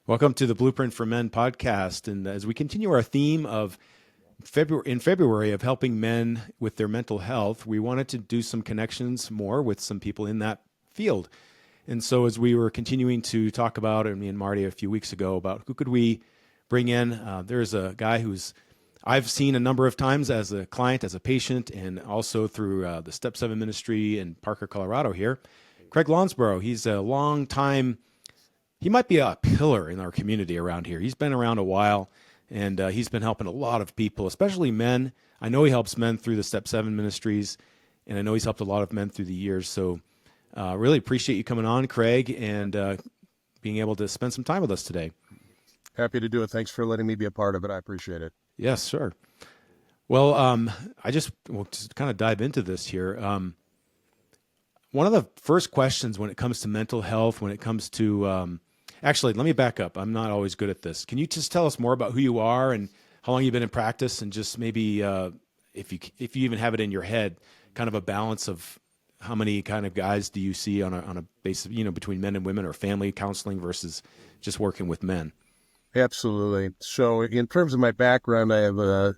Welcome to the Blueprint for Men podcast. And as we continue our theme of February of helping men with their mental health, we wanted to do some connections more with some people in that field. And so as we were continuing to talk about, and me and Marty a few weeks ago, about who could we bring in, there's a guy who's I've seen a number of times as a client, as a patient, and also through the Step 7 ministry in Parker, Colorado here. Craig Lounsbrough, he's a long time. He might be a pillar in our community around here. He's been around a while, and he's been helping a lot of people, especially men. I know he helps men through the Step 7 ministries, and I know he's helped a lot of men through the years. So really appreciate you coming on, Craig, and being able to spend some time with us today. Happy to do it. Thanks for letting me be a part of it. I appreciate it. Yes, sir. Well, we'll just kind of dive into this here. One of the first questions when it comes to mental health, when it comes to actually, let me back up. I'm not always good at this. Can you just tell us more about who you are and how long you've been in practice, and just maybe if you even have it in your head, kind of a balance of how many kind of guys do you see on a basis, between men and women, or family counseling versus just working with men? Absolutely. So in terms of my background, I have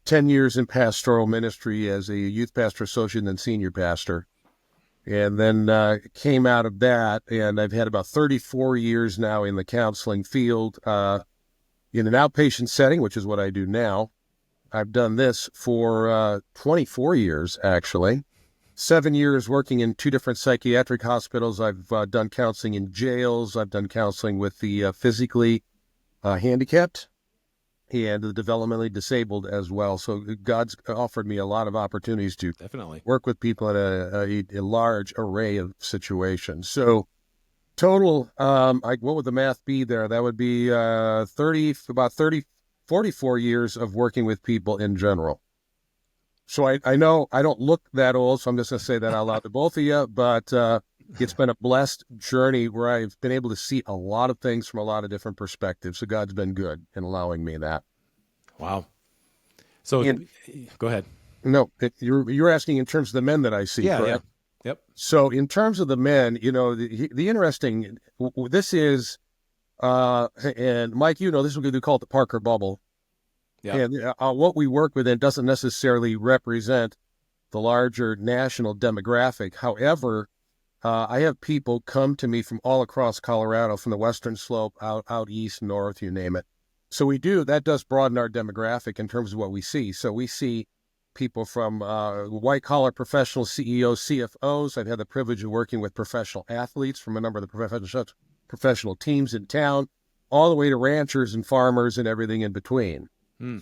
10 years in pastoral ministry as a youth pastor associate and senior pastor. And then came out of that, and I've had about 34 years now in the counseling field in an outpatient setting, which is what I do now. I've done this for 24 years, actually. 7 years working in 2 different psychiatric hospitals. I've done counseling in jails. I've done counseling with the physically handicapped and the developmentally disabled as well. So God's offered me a lot of opportunities to Definitely work with people in a large array of situations. So total, what would the math be there? That would be 44 years of working with people in general. So I know I don't look that old, so I'm just going to say that out loud to both of you, but it's been a blessed journey where I've been able to see a lot of things from a lot of different perspectives. So God's been good in allowing me that. Wow. So go ahead. No, you're asking in terms of the men that I see, correct? Yeah. Yep. So in terms of the men, the interesting, this is, and Mike, this is what we call it the Parker bubble. Yeah. And what we work with doesn't necessarily represent the larger national demographic. However, I have people come to me from all across Colorado, from the Western Slope, out east, north, you name it. So that does broaden our demographic in terms of what we see. So we see people from white-collar professional CEOs, CFOs. I've had the privilege of working with professional athletes from a number of the professional teams in town, all the way to ranchers and farmers and everything in between.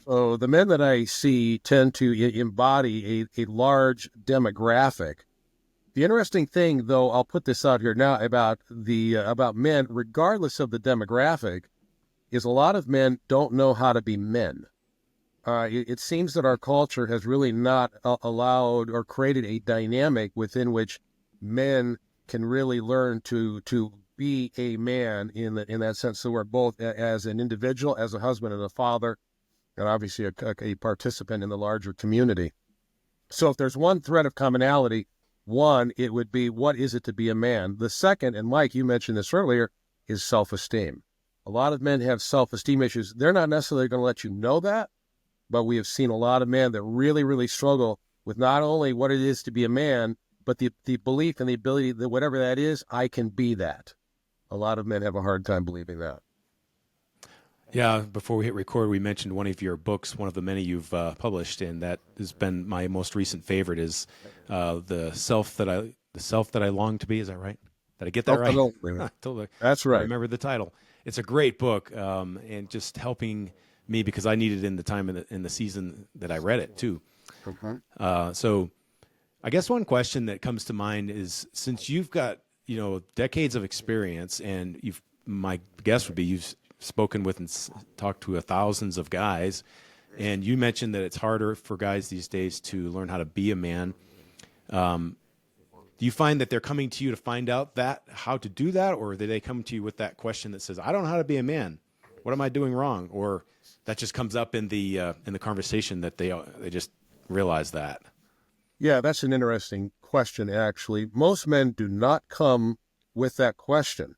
So the men that I see tend to embody a large demographic. The interesting thing, though, I'll put this out here now about men, regardless of the demographic, is a lot of men don't know how to be men. It seems that our culture has really not allowed or created a dynamic within which men can really learn to be a man in that sense. So we're both as an individual, as a husband and a father, and obviously a participant in the larger community. So if there's one thread of commonality, one, it would be, what is it to be a man? The second, and Mike, you mentioned this earlier, is self-esteem. A lot of men have self-esteem issues. They're not necessarily going to let you know that, but we have seen a lot of men that really, really struggle with not only what it is to be a man, but the belief and the ability that whatever that is, I can be that. A lot of men have a hard time believing that. Yeah, before we hit record, we mentioned one of your books, one of the many you've published, and that has been my most recent favorite. Is the self that I long to be. Is that right? Did I get that right? Totally. That's right. I remember the title. It's a great book, and just helping me because I needed it in the time in the season that I read it too. Okay. So, I guess one question that comes to mind is, since you've got decades of experience, and my guess would be you've spoken with and talked to thousands of guys, and you mentioned that it's harder for guys these days to learn how to be a man. Do you find that they're coming to you to find out how to do that, or do they come to you with that question that says, "I don't know how to be a man. What am I doing wrong?" Or that just comes up in the conversation that they just realize that? Yeah, that's an interesting question, actually. Most men do not come with that question,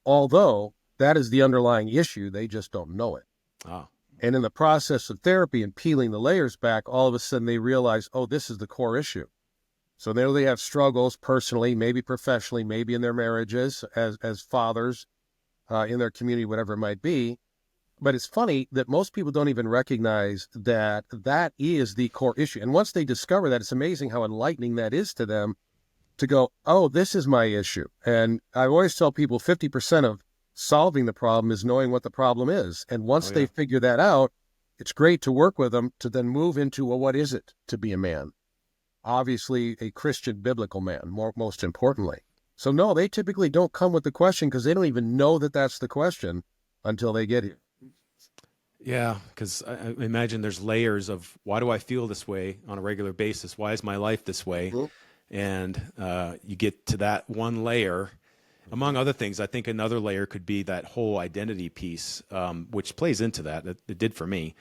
although That is the underlying issue. They just don't know it. Ah, And in the process of therapy and peeling the layers back, all of a sudden they realize, oh, this is the core issue. So there they have struggles personally, maybe professionally, maybe in their marriages as fathers, in their community, whatever it might be. But it's funny that most people don't even recognize that that is the core issue. And once they discover that, it's amazing how enlightening that is to them to go, oh, this is my issue. And I always tell people 50% of solving the problem is knowing what the problem is. And once they figure that out, it's great to work with them to then move into, well, what is it to be a man? Obviously, a Christian biblical man, most importantly. So no, they typically don't come with the question because they don't even know that that's the question until they get here. yeah, because I imagine there's layers of why do I feel this way on a regular basis? Why is my life this way? And you get to that one layer. Among other things, I think another layer could be that whole identity piece, which plays into that. It did for me.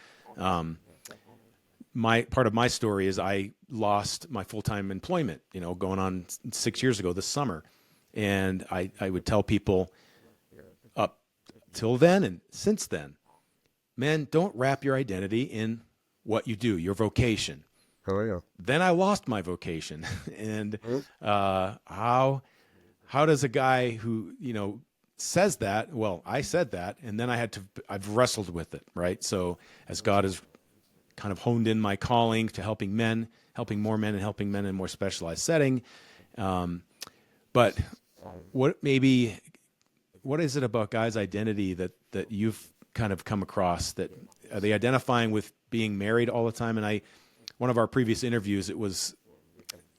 My part of my story is I lost my full-time employment, going on 6 years ago this summer. And I would tell people up till then and since then, men, don't wrap your identity in what you do, your vocation. Oh, yeah. Then I lost my vocation. And how does a guy who, says that, well, I said that, and then I've wrestled with it, right? So as God has kind of honed in my calling to helping more men and helping men in a more specialized setting. But what is it about guys' identity that you've kind of come across that are they identifying with being married all the time? And one of our previous interviews, it was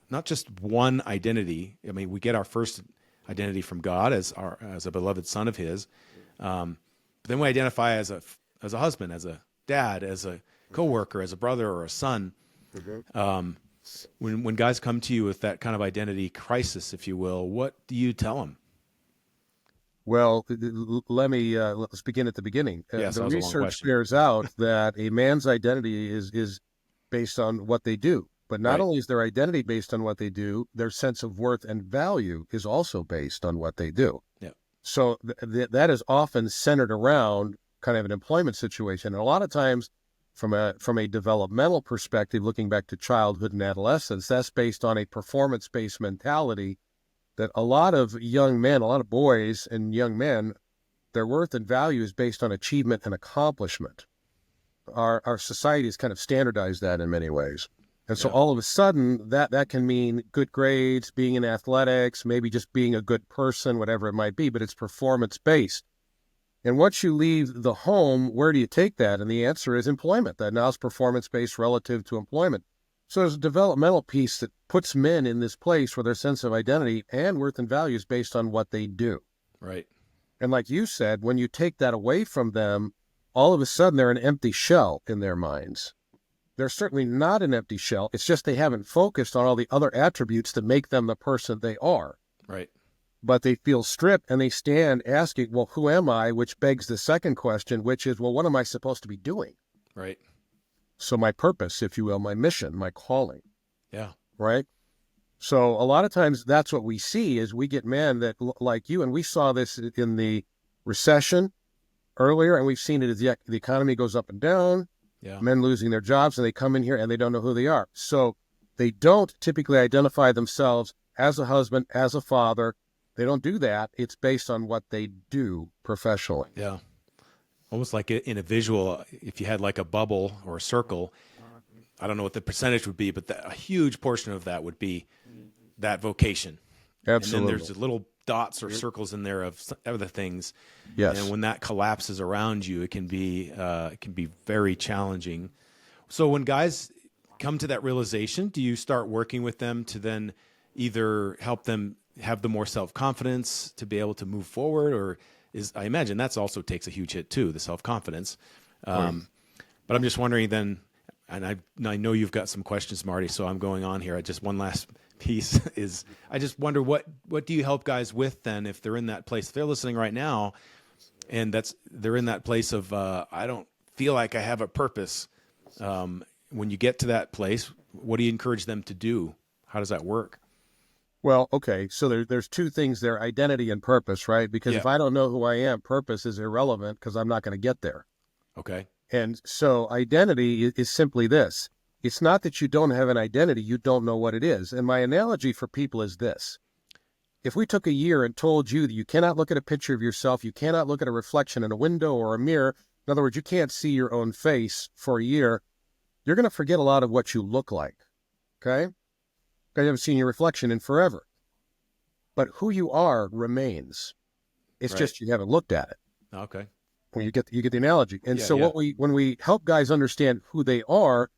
not just one identity. I mean, we get our first identity from God as a beloved son of his. But then we identify as a husband, as a dad, as a coworker, as a brother or a son. When guys come to you with that kind of identity crisis, if you will, what do you tell them? Well, let's begin at the beginning. Yes, the that was a long research question. bears out that a man's identity is based on what they do. But not Right. only is their identity based on what they do, their sense of worth and value is also based on what they do. Yeah. So that is often centered around kind of an employment situation. And a lot of times from a developmental perspective, looking back to childhood and adolescence, that's based on a performance-based mentality that a lot of young men, a lot of boys and young men, their worth and value is based on achievement and accomplishment. Our society has kind of standardized that in many ways. And so all of a sudden, that can mean good grades, being in athletics, maybe just being a good person, whatever it might be, but it's performance-based. And once you leave the home, where do you take that? And the answer is employment. That now is performance-based relative to employment. So there's a developmental piece that puts men in this place where their sense of identity and worth and value is based on what they do. Right. And like you said, when you take that away from them, all of a sudden they're an empty shell in their minds. They're certainly not an empty shell. It's just they haven't focused on all the other attributes that make them the person they are. Right. But they feel stripped and they stand asking, well, who am I? Which begs the second question, which is, well, what am I supposed to be doing? Right. So my purpose, if you will, my mission, my calling. Yeah. Right? So a lot of times that's what we see is we get men that like you, and we saw this in the recession earlier, and we've seen it as the economy goes up and down, men losing their jobs, and they come in here and they don't know who they are. So they don't typically identify themselves as a husband, as a father. They don't do that. It's based on what they do professionally. Yeah. Almost like in a visual, if you had like a bubble or a circle, I don't know what the percentage would be, but a huge portion of that would be that vocation. Absolutely. And then there's little dots or circles in there of other things. Yes. And when that collapses around you, it can be very challenging. So when guys come to that realization, do you start working with them to then either help them have the more self-confidence to be able to move forward, or I imagine that's also takes a huge hit too, the self-confidence. But I'm just wondering then, and I know you've got some questions, Marty, so I'm going on here. Just one last piece is, I just wonder what do you help guys with then if they're in that place? If they're listening right now and they're in that place of, I don't feel like I have a purpose. When you get to that place, what do you encourage them to do? How does that work? Well, okay. So there's two things there, identity and purpose, right? Because Yeah. if I don't know who I am, purpose is irrelevant because I'm not going to get there. Okay. And so identity is simply this. It's not that you don't have an identity, you don't know what it is. And my analogy for people is this. If we took a year and told you that you cannot look at a picture of yourself, you cannot look at a reflection in a window or a mirror, in other words, you can't see your own face for a year, you're going to forget a lot of what you look like, okay? Because you haven't seen your reflection in forever. But who you are remains. It's Right. just you haven't looked at it. Okay. When you get the analogy. And Yeah, so yeah. when we help guys understand who they are,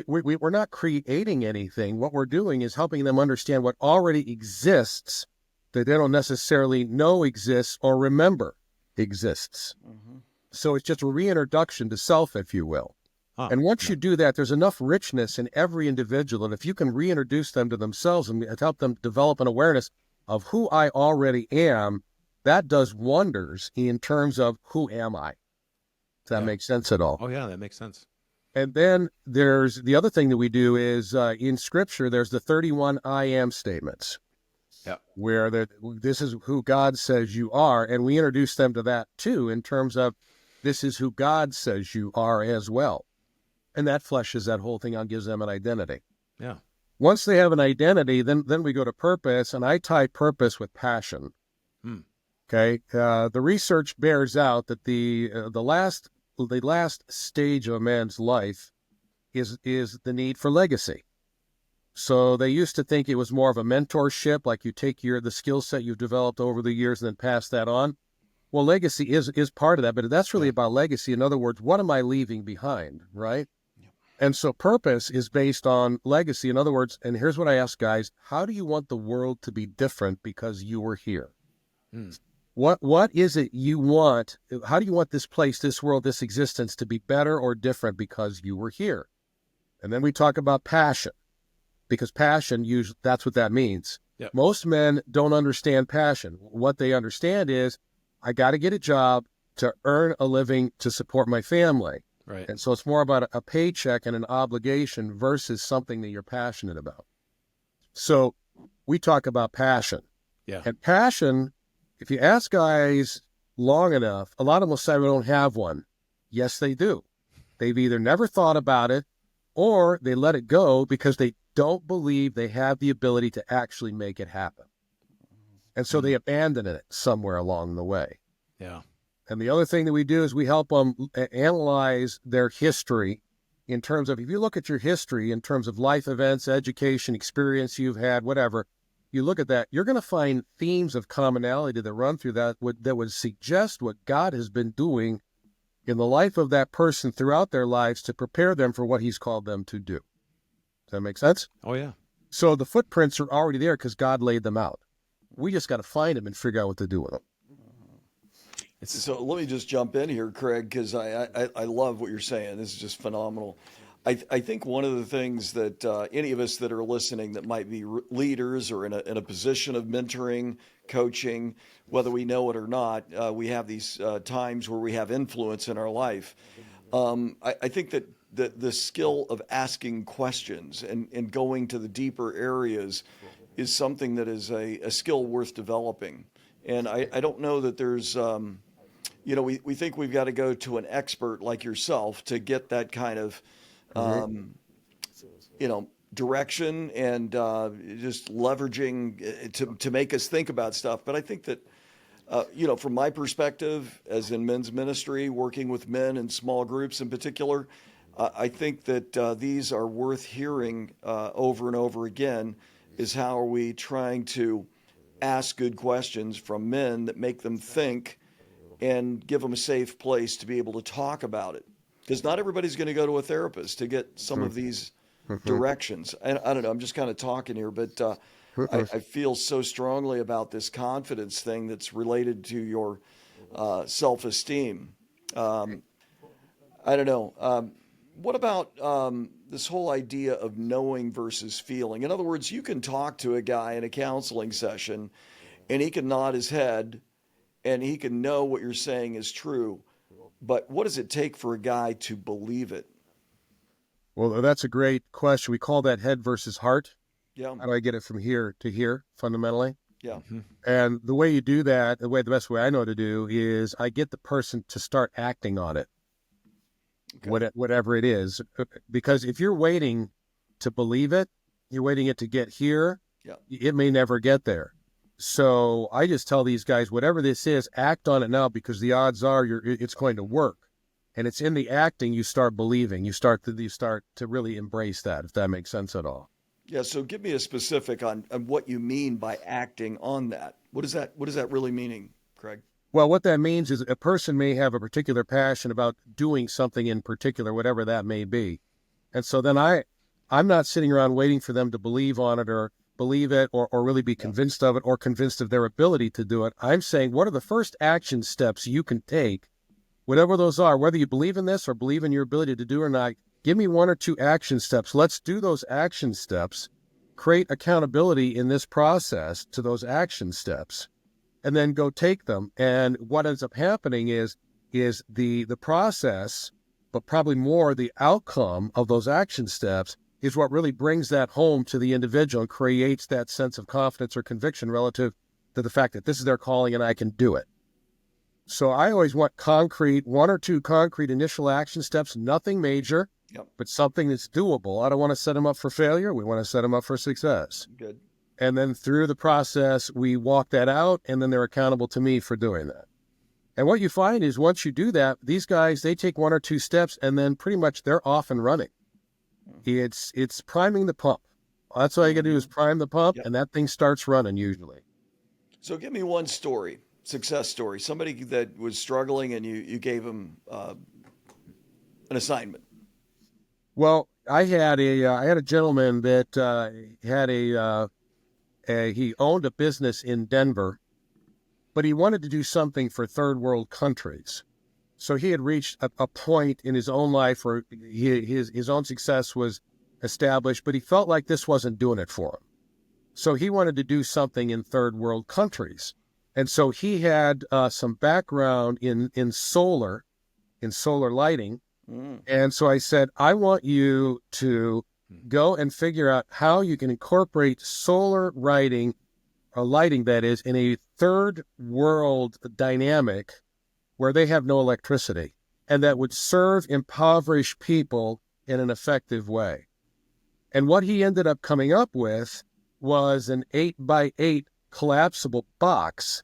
we're not creating anything. What we're doing is helping them understand what already exists that they don't necessarily know exists or remember exists. Mm-hmm. So it's just a reintroduction to self, if you will. Huh. And once Yeah. you do that, there's enough richness in every individual. And if you can reintroduce them to themselves and help them develop an awareness of who I already am, that does wonders in terms of who am I? Does that Yeah. make sense at all? Oh, yeah, that makes sense. And then there's the other thing that we do is in Scripture, there's the 31 I am statements. Yeah. Where this is who God says you are. And we introduce them to that too, in terms of this is who God says you are as well. And that fleshes that whole thing out, gives them an identity. Yeah. Once they have an identity, then we go to purpose, and I tie purpose with passion. Hmm. Okay. The research bears out that the last stage of a man's life is the need for legacy. So they used to think it was more of a mentorship, like you take the skill set you've developed over the years and then pass that on. Well, legacy is part of that, but that's really about legacy. In other words, what am I leaving behind, right? Yep. And so purpose is based on legacy. In other words, and here's what I ask guys, how do you want the world to be different because you were here? Hmm. What is it you want? How do you want this place, this world, this existence to be better or different because you were here? And then we talk about passion, because passion, usually that's what that means. Yep. Most men don't understand passion. What they understand is, I got to get a job to earn a living to support my family. Right. And so it's more about a paycheck and an obligation versus something that you're passionate about. So we talk about passion. Yeah. And passion, if you ask guys long enough, a lot of them will say, we don't have one. Yes, they do. They've either never thought about it or they let it go because they don't believe they have the ability to actually make it happen. And so they abandon it somewhere along the way. Yeah. And the other thing that we do is we help them analyze their history in terms of, if you look at your history in terms of life events, education, experience you've had, whatever, you look at that, you're going to find themes of commonality that run through that would suggest what God has been doing in the life of that person throughout their lives to prepare them for what he's called them to do. Does that make sense? Oh, yeah. So the footprints are already there because God laid them out. We just got to find them and figure out what to do with them. So let me just jump in here, Craig, because I love what you're saying. This is just phenomenal. I think one of the things that any of us that are listening that might be leaders or in a position of mentoring, coaching, whether we know it or not, we have these times where we have influence in our life. I think that the skill of asking questions and going to the deeper areas is something that is a skill worth developing. And I don't know that there's, we think we've got to go to an expert like yourself to get that kind of, direction and just leveraging to make us think about stuff. But I think that, from my perspective, as in men's ministry, working with men in small groups in particular, I think that these are worth hearing over and over again. Is how are we trying to ask good questions from men that make them think and give them a safe place to be able to talk about it. Because not everybody's going to go to a therapist to get some of these directions. And I don't know, I'm just kind of talking here, but I feel so strongly about this confidence thing that's related to your self-esteem. I don't know. What about this whole idea of knowing versus feeling? In other words, you can talk to a guy in a counseling session and he can nod his head and he can know what you're saying is true. But what does it take for a guy to believe it? Well, that's a great question. We call that head versus heart. Yeah. How do I get it from here to here, fundamentally? Yeah. And the way you do that, the best way I know to do is I get the person to start acting on it, Okay. whatever it is. Because if you're waiting to believe it, you're waiting it to get here, Yeah. it may never get there. So I just tell these guys, whatever this is, act on it now, because the odds are it's going to work. And it's in the acting you start believing. You start to really embrace that, if that makes sense at all. Yeah. So give me a specific on what you mean by acting on that. What is that really meaning, Craig? Well, what that means is a person may have a particular passion about doing something in particular, whatever that may be. And so then I'm not sitting around waiting for them to believe on it or believe it or really be convinced of it or convinced of their ability to do it. I'm saying, what are the first action steps you can take, whatever those are, whether you believe in this or believe in your ability to do or not? Give me 1 or 2 action steps. Let's do those action steps, create accountability in this process to those action steps, and then go take them. And what ends up happening is the process, but probably more the outcome of those action steps is what really brings that home to the individual and creates that sense of confidence or conviction relative to the fact that this is their calling and I can do it. So I always want concrete, 1 or 2 concrete initial action steps, nothing major, but something that's doable. I don't want to set them up for failure. We want to set them up for success. Good. And then through the process, we walk that out, and then they're accountable to me for doing that. And what you find is once you do that, these guys, they take 1 or 2 steps, and then pretty much they're off and running. It's priming the pump. That's all you got to do is prime the pump, and that thing starts running usually. So give me one story, success story, somebody that was struggling and you gave them an assignment. Well, I had a gentleman that he owned a business in Denver, but he wanted to do something for third world countries. So he had reached a point in his own life where his own success was established, but he felt like this wasn't doing it for him. So he wanted to do something in third world countries. And so he had some background in solar lighting. And so I said, I want you to go and figure out how you can incorporate solar lighting, that is, in a third world dynamic where they have no electricity, and that would serve impoverished people in an effective way. And what he ended up coming up with was an 8x8 collapsible box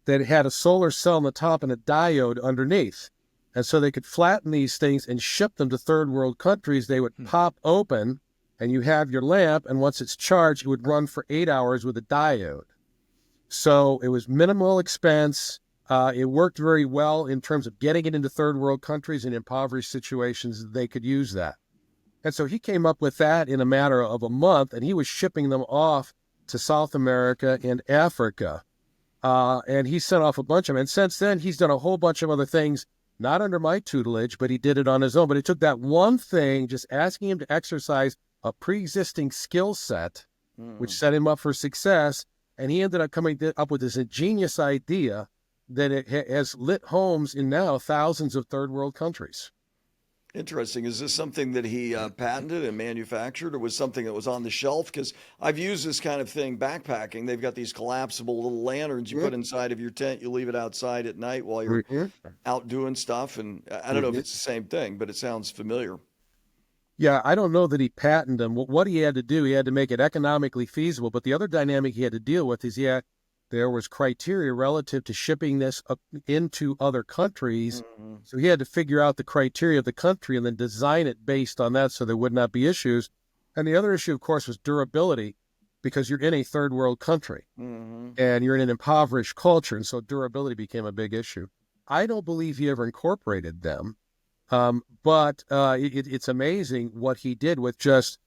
that had a solar cell on the top and a diode underneath. And so they could flatten these things and ship them to third world countries. They would pop open, and you have your lamp, and once it's charged, it would run for 8 hours with a diode. So it was minimal expense. It worked very well in terms of getting it into third world countries and impoverished situations. They could use that. And so he came up with that in a matter of a month, and he was shipping them off to South America and Africa. And he sent off a bunch of them. And since then, he's done a whole bunch of other things, not under my tutelage, but he did it on his own. But it took that one thing, just asking him to exercise a pre-existing skill set, which set him up for success. And he ended up coming up with this ingenious idea that it has lit homes in now thousands of third world countries. Interesting. Is this something that he patented and manufactured, or was something that was on the shelf? Because I've used this kind of thing backpacking. They've got these collapsible little lanterns you put inside of your tent. You leave it outside at night while you're out doing stuff. And I don't know if it's the same thing, but it sounds familiar. Yeah, I don't know that he patented them. What he had to do, he had to make it economically feasible. But the other dynamic he had to deal with is there was criteria relative to shipping this up into other countries. So he had to figure out the criteria of the country and then design it based on that so there would not be issues. And the other issue, of course, was durability, because you're in a third world country and you're in an impoverished culture. And so durability became a big issue. I don't believe he ever incorporated them, but it's amazing what he did with just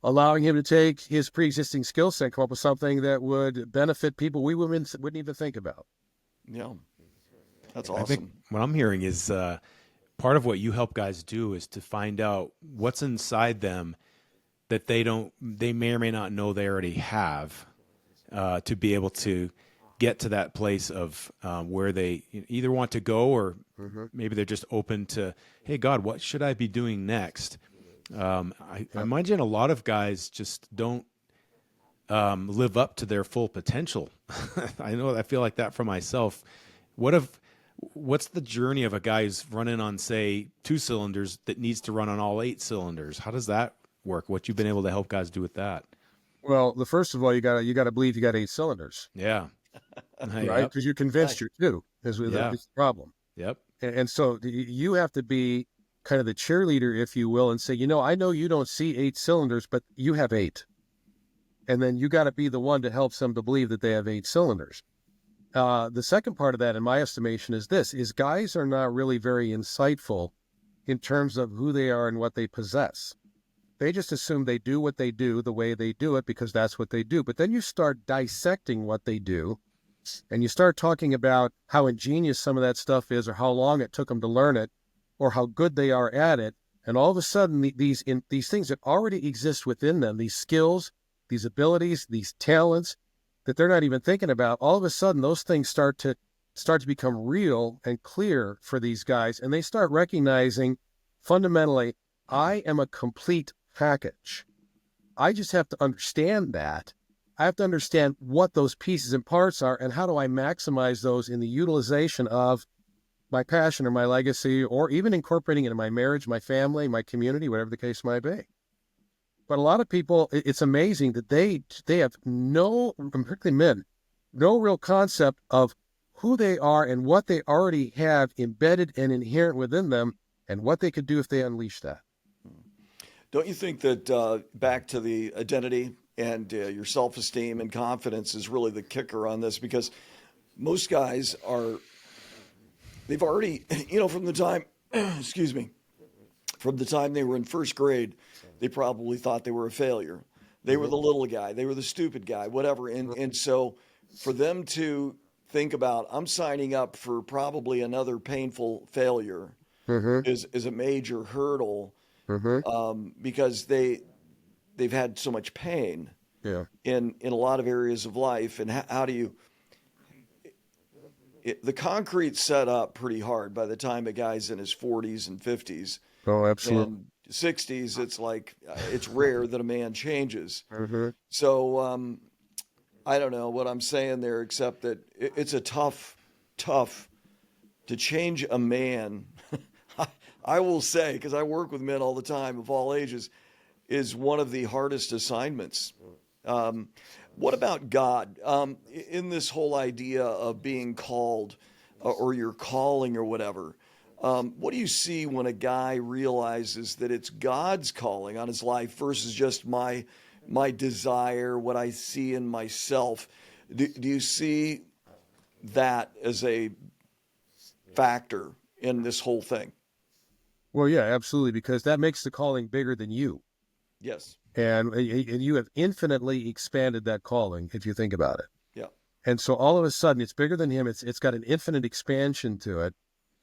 allowing him to take his pre-existing skill set and come up with something that would benefit people we wouldn't even think about. Yeah, that's awesome. I think what I'm hearing is part of what you help guys do is to find out what's inside them that they may or may not know they already have, to be able to get to that place of where they either want to go or maybe they're just open to, hey, God, what should I be doing next? I imagine a lot of guys just don't live up to their full potential. I feel like that for myself. What's the journey of a guy who's running on, say, 2 cylinders that needs to run on all 8 cylinders? How does that work? What you've been able to help guys do with that? Well, the first of all, you gotta believe you got 8 cylinders, Yeah. right? Yep. Because you're convinced you're 2 is Yeah. the problem. Yep. And so you have to be kind of the cheerleader, if you will, and say, I know you don't see 8 cylinders, but you have 8. And then you got to be the one to help them to believe that they have 8 cylinders. The second part of that, in my estimation, is guys are not really very insightful in terms of who they are and what they possess. They just assume they do what they do the way they do it because that's what they do. But then you start dissecting what they do, and you start talking about how ingenious some of that stuff is, or how long it took them to learn it, or how good they are at it. And all of a sudden, these things that already exist within them, these skills, these abilities, these talents that they're not even thinking about, all of a sudden those things start to become real and clear for these guys. And they start recognizing fundamentally, I am a complete package. I just have to understand that. I have to understand what those pieces and parts are and how do I maximize those in the utilization of my passion or my legacy, or even incorporating it in my marriage, my family, my community, whatever the case might be. But a lot of people, it's amazing that they have no, particularly men, no real concept of who they are and what they already have embedded and inherent within them and what they could do if they unleash that. Don't you think that back to the identity and your self-esteem and confidence is really the kicker on this? Because most guys they've already, from the time, excuse me, from the time they were in first grade, they probably thought they were a failure. They were the little guy. They were the stupid guy, whatever. And so for them to think about, I'm signing up for probably another painful failure is a major hurdle because they've had so much pain in a lot of areas of life. And how do you... the concrete's set up pretty hard by the time a guy's in his 40s and 50s. Oh, absolutely. And 60s, it's like, it's rare that a man changes. So I don't know what I'm saying there, except that it's a tough to change a man. I will say, because I work with men all the time of all ages, is one of the hardest assignments. What about God? In this whole idea of being called or your calling or whatever, what do you see when a guy realizes that it's God's calling on his life versus just my desire, what I see in myself? Do you see that as a factor in this whole thing? Well, yeah, absolutely, because that makes the calling bigger than you. Yes. And you have infinitely expanded that calling, if you think about it. Yeah. And so all of a sudden, it's bigger than him. It's got an infinite expansion to it.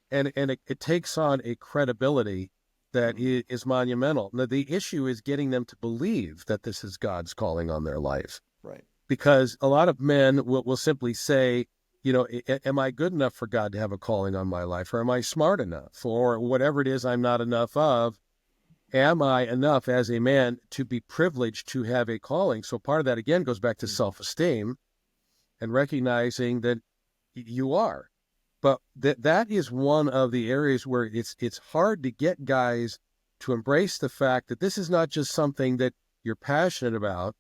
And it takes on a credibility that is monumental. Now, the issue is getting them to believe that this is God's calling on their life. Right. Because a lot of men will simply say, am I good enough for God to have a calling on my life? Or am I smart enough? Or whatever it is I'm not enough of. Am I enough as a man to be privileged to have a calling? So part of that, again, goes back to self-esteem and recognizing that you are. But that is one of the areas where it's hard to get guys to embrace the fact that this is not just something that you're passionate about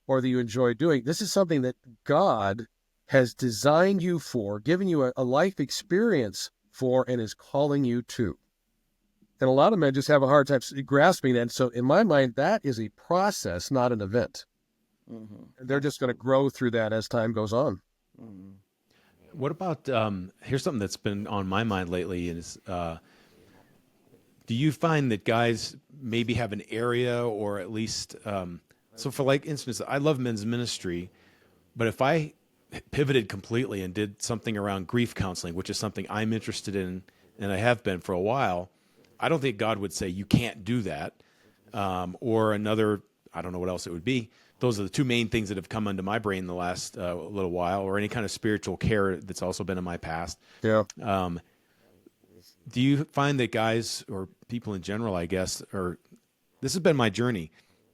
or that you enjoy doing. This is something that God has designed you for, given you a life experience for, and is calling you to. And a lot of men just have a hard time grasping that. So in my mind, that is a process, not an event. They're just going to grow through that as time goes on. What about, here's something that's been on my mind lately is, do you find that guys maybe have an area or at least, so for like instance, I love men's ministry, but if I pivoted completely and did something around grief counseling, which is something I'm interested in, and I have been for a while, I don't think God would say you can't do that. Or another, I don't know what else it would be. Those are the two main things that have come into my brain the last little while, or any kind of spiritual care that's also been in my past. Yeah. Do you find that guys or people in general, I guess, or this has been my journey.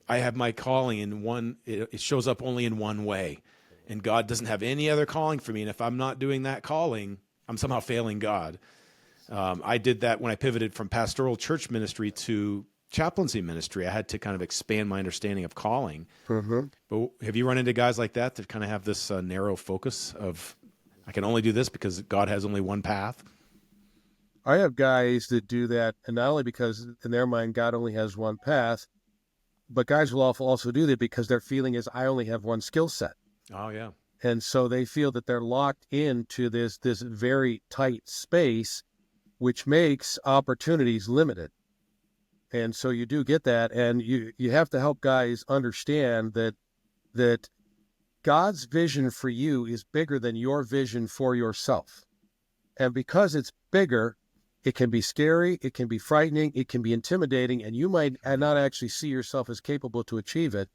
I have my calling in one, it shows up only in one way. And God doesn't have any other calling for me. And if I'm not doing that calling, I'm somehow failing God. I did that when I pivoted from pastoral church ministry to chaplaincy ministry. I had to kind of expand my understanding of calling. But have you run into guys like that kind of have this narrow focus of, I can only do this because God has only one path? I have guys that do that, and not only because in their mind God only has one path, but guys will also do that because their feeling is I only have one skill set. Oh, yeah. And so they feel that they're locked into this very tight space, which makes opportunities limited. And so you do get that, and you have to help guys understand that God's vision for you is bigger than your vision for yourself. And because it's bigger, it can be scary, it can be frightening, it can be intimidating, and you might not actually see yourself as capable to achieve it.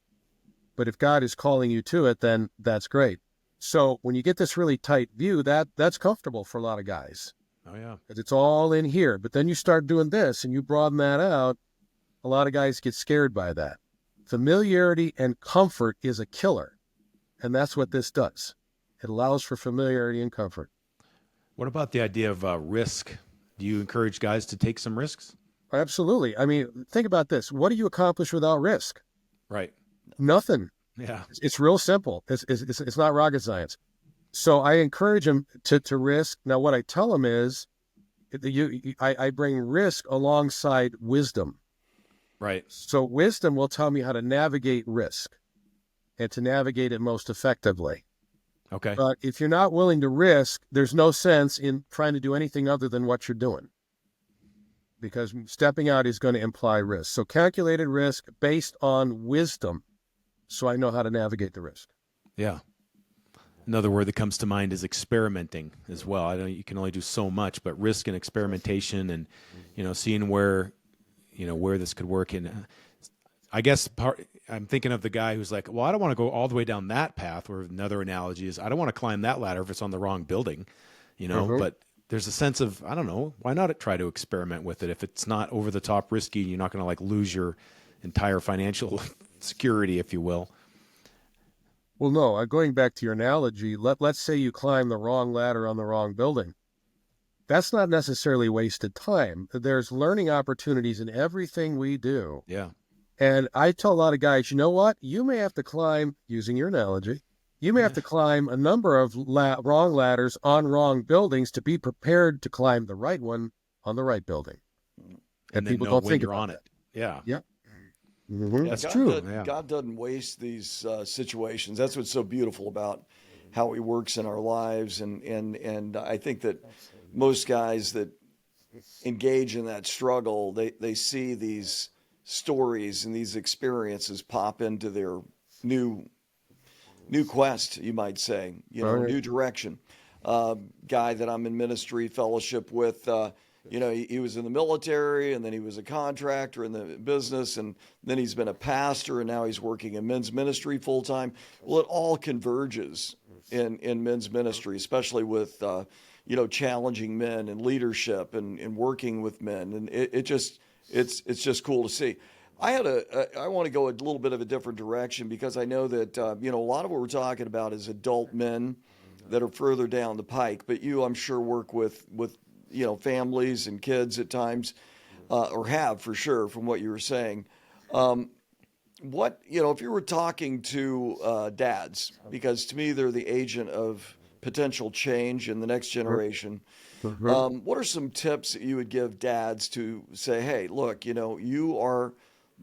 But if God is calling you to it, then that's great. So when you get this really tight view, that's comfortable for a lot of guys. Oh, yeah. Because it's all in here. But then you start doing this and you broaden that out, a lot of guys get scared by that. Familiarity and comfort is a killer. And that's what this does. It allows for familiarity and comfort. What about the idea of risk? Do you encourage guys to take some risks? Absolutely. I mean, think about this. What do you accomplish without risk? Right. Nothing. Yeah. It's real simple. It's not rocket science. So I encourage them to risk. Now, what I tell them is I bring risk alongside wisdom. Right. So wisdom will tell me how to navigate risk and to navigate it most effectively. Okay. But if you're not willing to risk, there's no sense in trying to do anything other than what you're doing, because stepping out is going to imply risk. So calculated risk based on wisdom, so I know how to navigate the risk. Yeah. Another word that comes to mind is experimenting as well. I know you can only do so much, but risk and experimentation and, seeing where this could work. And I guess I'm thinking of the guy who's like, well, I don't want to go all the way down that path, or another analogy is I don't want to climb that ladder if it's on the wrong building, but there's a sense of, I don't know, why not try to experiment with it? If it's not over the top risky, you're not going to lose your entire financial security, if you will. Well, no, going back to your analogy, let's say you climb the wrong ladder on the wrong building. That's not necessarily wasted time. There's learning opportunities in everything we do. Yeah. And I tell a lot of guys, you know what? You may have to climb, using your analogy, you may have to climb a number of wrong ladders on wrong buildings to be prepared to climb the right one on the right building. And people don't think you're about on that. it. Yeah. Yeah. Mm-hmm. That's God true. Yeah. God doesn't waste these situations. That's what's so beautiful about how He works in our lives, and I think that most guys that engage in that struggle, they see these stories and these experiences pop into their new quest, you might say, new direction. Guy that I'm in ministry fellowship with, he was in the military, and then he was a contractor in the business, and then he's been a pastor, and now he's working in men's ministry full time. Well, it all converges in men's ministry, especially with challenging men and leadership and working with men, and it's just cool to see. I want to go a little bit of a different direction, because I know that a lot of what we're talking about is adult men that are further down the pike, but you, I'm sure, work with families and kids at times, or have for sure from what you were saying. If you were talking to dads, because to me they're the agent of potential change in the next generation, what are some tips that you would give dads to say, hey, look, you are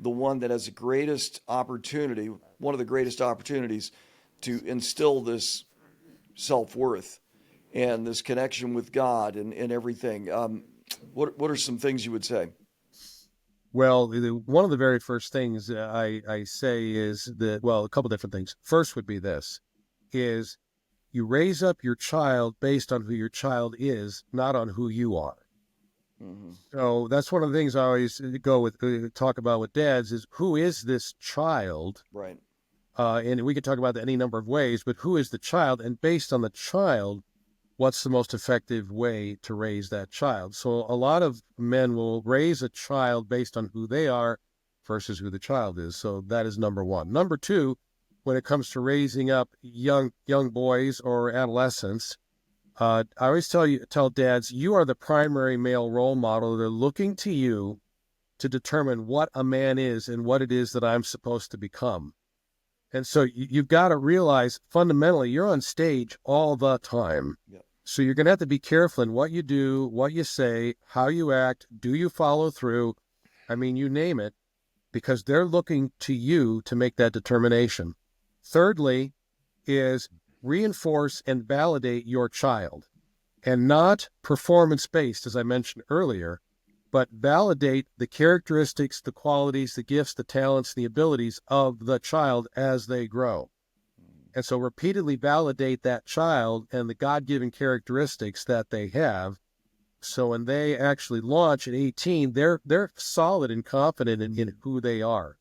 the one that has the greatest opportunity, one of the greatest opportunities to instill this self-worth and this connection with God and everything. What are some things you would say? Well, one of the very first things I say is that, a couple different things. First would be this, is you raise up your child based on who your child is, not on who you are. Mm-hmm. So that's one of the things I always talk about with dads is, who is this child? Right. And we could talk about that any number of ways, but who is the child? And based on the child, what's the most effective way to raise that child? So a lot of men will raise a child based on who they are versus who the child is. So that is number one. Number two, when it comes to raising up young boys or adolescents, I always tell dads, you are the primary male role model. They're looking to you to determine what a man is and what it is that I'm supposed to become. And so you've got to realize fundamentally you're on stage all the time. Yep. So you're going to have to be careful in what you do, what you say, how you act. Do you follow through? I mean, you name it, because they're looking to you to make that determination. Thirdly is reinforce and validate your child, and not performance-based, as I mentioned earlier, but validate the characteristics, the qualities, the gifts, the talents, the abilities of the child as they grow. And so repeatedly validate that child and the God-given characteristics that they have. So when they actually launch at 18, they're solid and confident in who they are.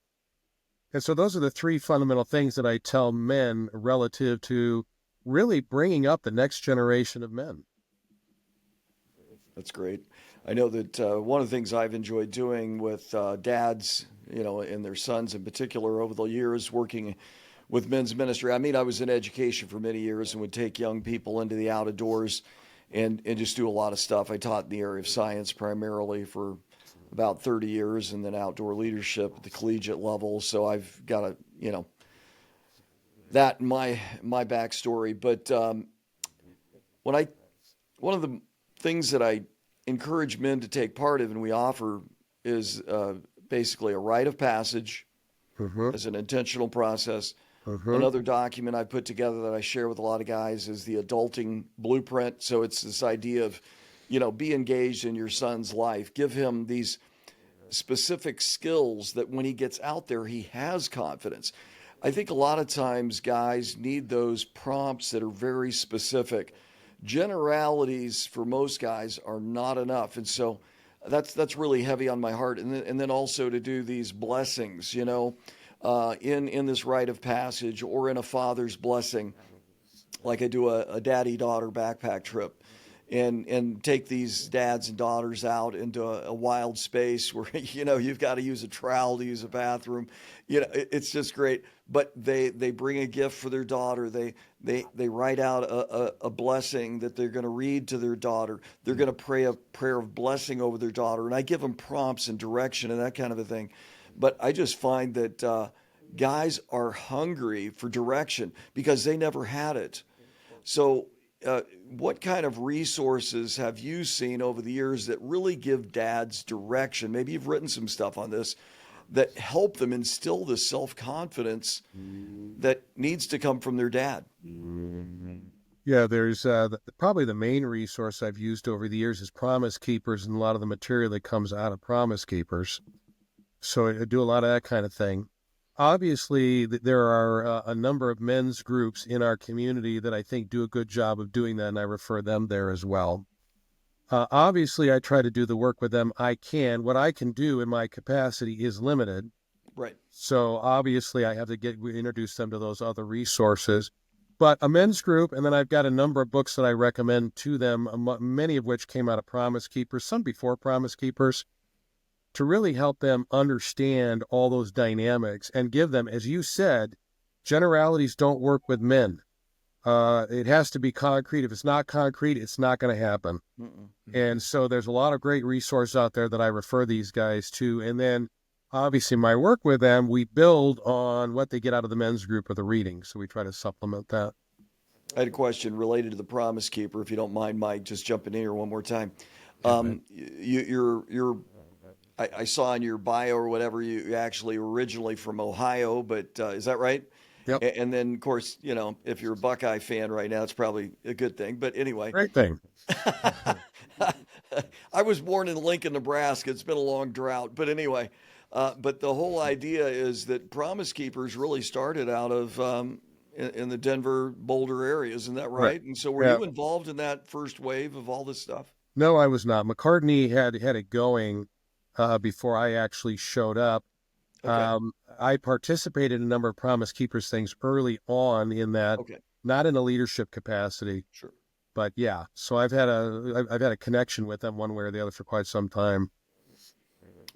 And so those are the three fundamental things that I tell men relative to really bringing up the next generation of men. That's great. I know that one of the things I've enjoyed doing with dads, and their sons in particular over the years, working with men's ministry. I mean, I was in education for many years and would take young people into the outdoors and just do a lot of stuff. I taught in the area of science primarily for about 30 years, and then outdoor leadership at the collegiate level. So I've got that in my backstory. But one of the things that I encourage men to take part of and we offer is basically a rite of passage as an intentional process. Another document I put together that I share with a lot of guys is the adulting blueprint. So it's this idea of, be engaged in your son's life. Give him these specific skills that when he gets out there, he has confidence. I think a lot of times guys need those prompts that are very specific. Generalities for most guys are not enough. And so that's really heavy on my heart. And then also to do these blessings, in this rite of passage or in a father's blessing, like I do a daddy-daughter backpack trip, and take these dads and daughters out into a wild space where, you've got to use a trowel to use a bathroom. It's just great. But they bring a gift for their daughter. They write out a blessing that they're going to read to their daughter. They're going to pray a prayer of blessing over their daughter. And I give them prompts and direction and that kind of a thing. But I just find that guys are hungry for direction because they never had it. So what kind of resources have you seen over the years that really give dads direction? Maybe you've written some stuff on this that help them instill the self-confidence that needs to come from their dad. Yeah, there's probably the main resource I've used over the years is Promise Keepers and a lot of the material that comes out of Promise Keepers. So I do a lot of that kind of thing. Obviously, there are a number of men's groups in our community that I think do a good job of doing that, and I refer them there as well. Obviously, I try to do the work with them I can. What I can do in my capacity is limited. Right. So obviously, I have to introduce them to those other resources. But a men's group, and then I've got a number of books that I recommend to them, many of which came out of Promise Keepers, some before Promise Keepers, to really help them understand all those dynamics and give them, as you said, generalities don't work with men. It has to be concrete. If it's not concrete, it's not going to happen. And so there's a lot of great resources out there that I refer these guys to. And then obviously my work with them, we build on what they get out of the men's group or the reading. So we try to supplement that. I had a question related to the Promise Keeper, if you don't mind, Mike, just jumping in here one more time. I saw in your bio or whatever, you actually originally from Ohio, but is that right? Yep. And then, of course, if you're a Buckeye fan right now, it's probably a good thing. But anyway. Great thing. I was born in Lincoln, Nebraska. It's been a long drought. But anyway, but the whole idea is that Promise Keepers really started out of in the Denver, Boulder area. Isn't that right? And so were you involved in that first wave of all this stuff? No, I was not. McCartney had it going before I actually showed up. Okay. I participated in a number of Promise Keepers things early on in that, not in a leadership capacity. Sure. But yeah, so I've had a connection with them one way or the other for quite some time.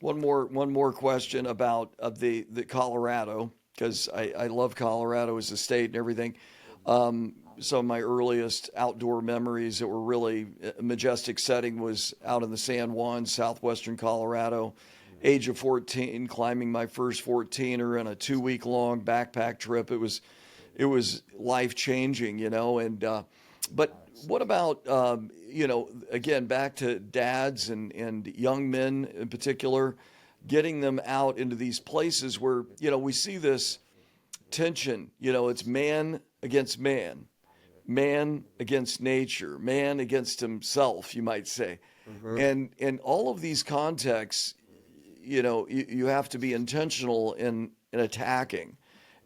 One more question about the Colorado, because I love Colorado as a state and everything. Some of my earliest outdoor memories that were really a majestic setting was out in the San Juan, southwestern Colorado. Age of 14, climbing my first 14er in a 2-week long backpack trip. It was life changing, you know. And but what about again, back to dads and young men in particular, getting them out into these places where we see this tension. It's man against man. Man against nature, man against himself, you might say. And all of these contexts, you have to be intentional in attacking.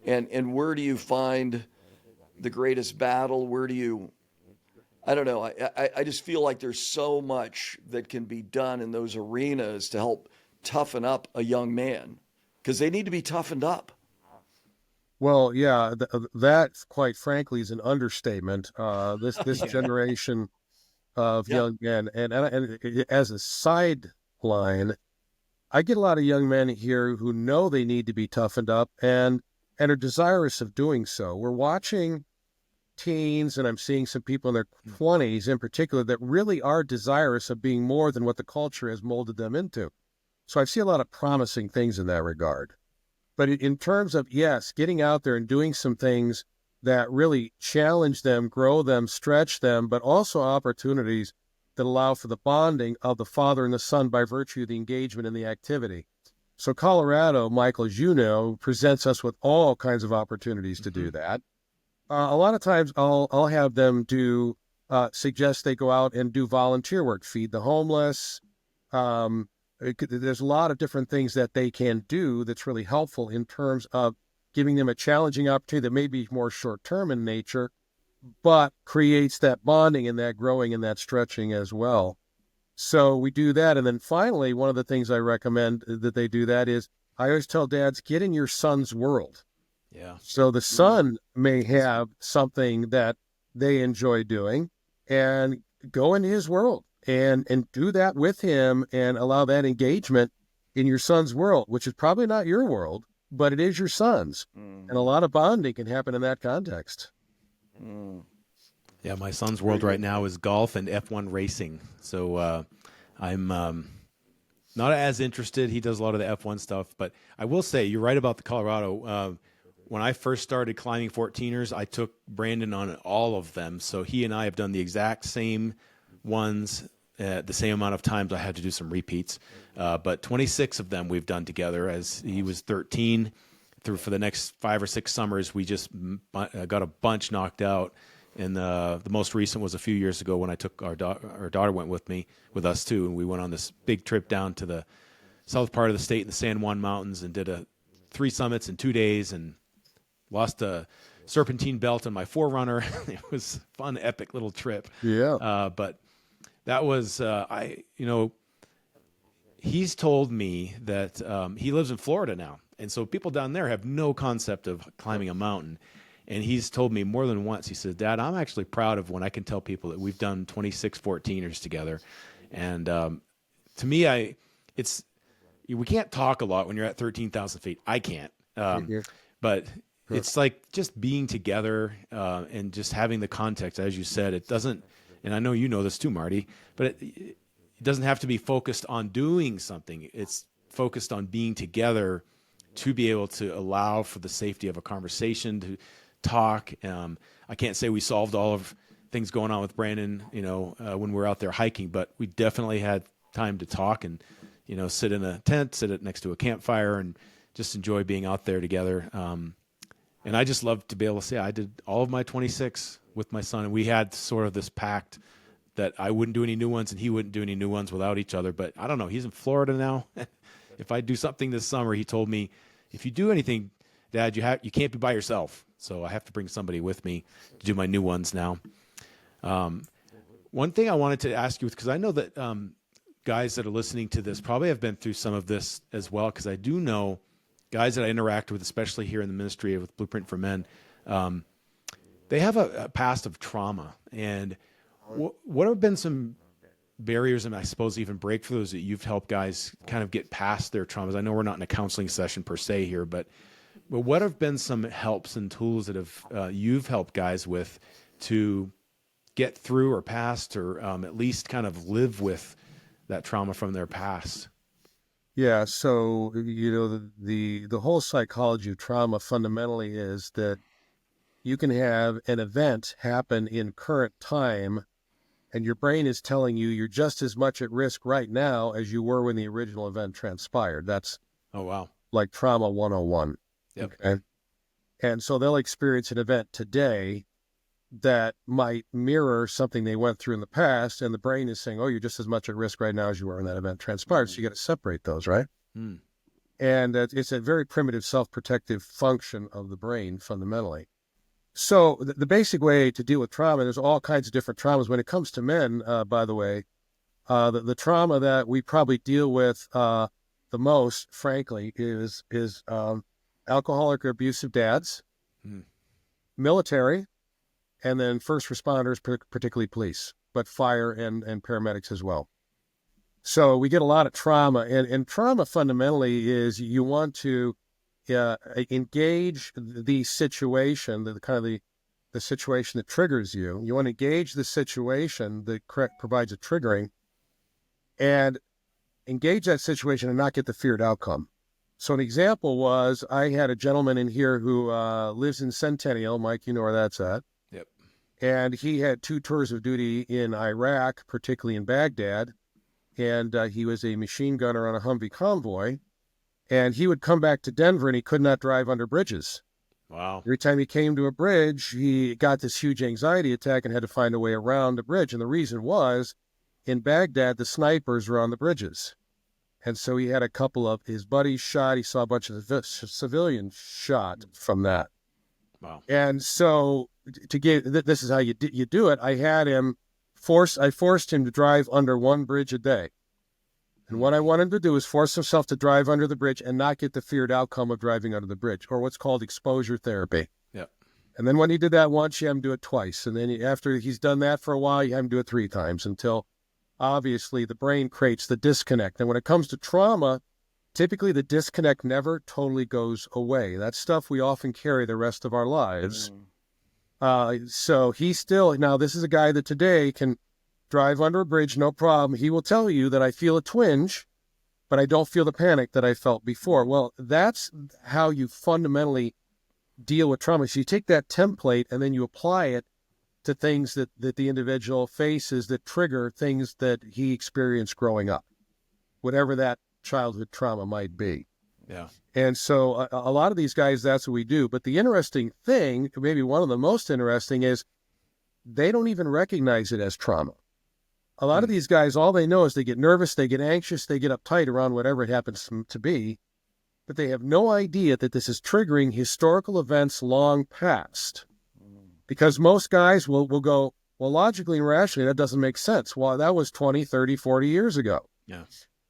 And where do you find the greatest battle? Where do you, I don't know. I just feel like there's so much that can be done in those arenas to help toughen up a young man, because they need to be toughened up. Well, yeah, that quite frankly is an understatement. This generation of young men, and as a sideline, I get a lot of young men here who know they need to be toughened up and are desirous of doing so. We're watching teens, and I'm seeing some people in their 20s in particular that really are desirous of being more than what the culture has molded them into. So I see a lot of promising things in that regard. But in terms of, yes, getting out there and doing some things that really challenge them, grow them, stretch them, but also opportunities that allow for the bonding of the father and the son by virtue of the engagement in the activity. So Colorado, Michael, as you know, presents us with all kinds of opportunities to do that. A lot of times I'll have them suggest they go out and do volunteer work, feed the homeless. There's a lot of different things that they can do that's really helpful in terms of giving them a challenging opportunity that may be more short-term in nature, but creates that bonding and that growing and that stretching as well. So we do that. And then finally, one of the things I recommend that they do that is, I always tell dads, get in your son's world. Yeah. So the son may have something that they enjoy doing, and go into his world and do that with him and allow that engagement in your son's world, which is probably not your world, but it is your son's. And a lot of bonding can happen in that context. Yeah, my son's world right now is golf and F1 racing. So I'm not as interested. He does a lot of the F1 stuff. But I will say, you're right about the Colorado. When I first started climbing 14ers, I took Brandon on all of them. So he and I have done the exact same ones the same amount of times. I had to do some repeats. But 26 of them we've done together. As he was 13, for the next 5 or 6 summers, we just got a bunch knocked out. And the most recent was a few years ago when I took our daughter went with us too, and we went on this big trip down to the south part of the state in the San Juan Mountains and did 3 summits in 2 days and lost a serpentine belt on my Forerunner. It was a fun, epic little trip. Yeah. But that was he's told me that he lives in Florida now, and so people down there have no concept of climbing a mountain. And he's told me more than once, he says, Dad, I'm actually proud of when I can tell people that we've done 26 14ers together. And to me, we can't talk a lot when you're at 13,000 feet. I can't. But it's like just being together and just having the context, as you said. It doesn't, and I know you know this too, Marty, but it doesn't have to be focused on doing something. It's focused on being together to be able to allow for the safety of a conversation, to talk. I can't say we solved all of things going on with Brandon, when we're out there hiking, but we definitely had time to talk and, sit in a tent, sit next to a campfire and just enjoy being out there together. And I just love to be able to say I did all of my 26 with my son, and we had sort of this pact that I wouldn't do any new ones and he wouldn't do any new ones without each other. But I don't know. He's in Florida now. If I do something this summer, he told me, if you do anything, Dad, you can't be by yourself. So I have to bring somebody with me to do my new ones now. One thing I wanted to ask you, because I know that guys that are listening to this probably have been through some of this as well, because I do know guys that I interact with, especially here in the ministry with Blueprint for Men, they have a past of trauma. And what have been some barriers and I suppose even breakthroughs that you've helped guys kind of get past their traumas? I know we're not in a counseling session per se here, but what have been some helps and tools that have you've helped guys with to get through or past or at least kind of live with that trauma from their past? Yeah, so the whole psychology of trauma fundamentally is that you can have an event happen in current time, and your brain is telling you you're just as much at risk right now as you were when the original event transpired. That's Oh, wow. like trauma 101. Yep. Okay. And so they'll experience an event today that might mirror something they went through in the past, and the brain is saying, oh, you're just as much at risk right now as you were when that event transpired. So you got to separate those, right? Mm. And it's a very primitive self-protective function of the brain fundamentally. So the basic way to deal with trauma, there's all kinds of different traumas. When it comes to men, by the way, the trauma that we probably deal with the most, frankly, is alcoholic or abusive dads, military, and then first responders, particularly police, but fire and paramedics as well. So we get a lot of trauma, and trauma fundamentally is you want to engage the situation, the situation that triggers you. You want to engage the situation that provides a triggering, and engage that situation and not get the feared outcome. So an example was, I had a gentleman in here who lives in Centennial. Mike, you know where that's at. Yep. And he had 2 tours of duty in Iraq, particularly in Baghdad. And he was a machine gunner on a Humvee convoy. And he would come back to Denver and he could not drive under bridges. Wow. Every time he came to a bridge, he got this huge anxiety attack and had to find a way around the bridge. And the reason was, in Baghdad, the snipers were on the bridges. And so he had a couple of his buddies shot. He saw a bunch of civilians shot from that. Wow. And so to get, this is how you do it. I forced him to drive under one bridge a day. And what I wanted him to do is force himself to drive under the bridge and not get the feared outcome of driving under the bridge, or what's called exposure therapy. Yep. And then when he did that once, you have him do it twice. And then after he's done that for a while, you have him do it 3 times until obviously the brain creates the disconnect. And when it comes to trauma, typically the disconnect never totally goes away. That's stuff we often carry the rest of our lives. So he's still, now this is a guy that today can drive under a bridge, no problem. He will tell you that I feel a twinge, but I don't feel the panic that I felt before. Well, that's how you fundamentally deal with trauma. So you take that template and then you apply it to things that the individual faces that trigger things that he experienced growing up, whatever that childhood trauma might be. Yeah. And so a lot of these guys, that's what we do. But the interesting thing, maybe one of the most interesting, is they don't even recognize it as trauma. A lot of these guys, all they know is they get nervous, they get anxious, they get uptight around whatever it happens to be, but they have no idea that this is triggering historical events long past. Because most guys will go, well, logically and rationally, that doesn't make sense. Well, that was 20, 30, 40 years ago. Yeah.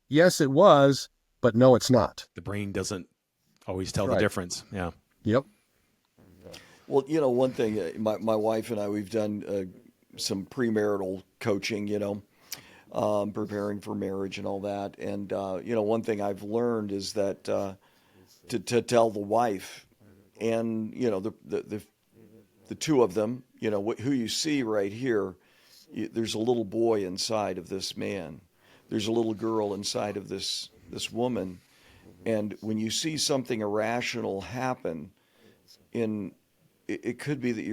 Yes, it was, but no, it's not. The brain doesn't always tell the difference. Yeah. Yep. Well, one thing, my wife and I, we've done some premarital coaching, preparing for marriage and all that. And, one thing I've learned is that to tell the wife and, the 2 of them, who you see right here, there's a little boy inside of this man. There's a little girl inside of this woman. And when you see something irrational happen, it could be that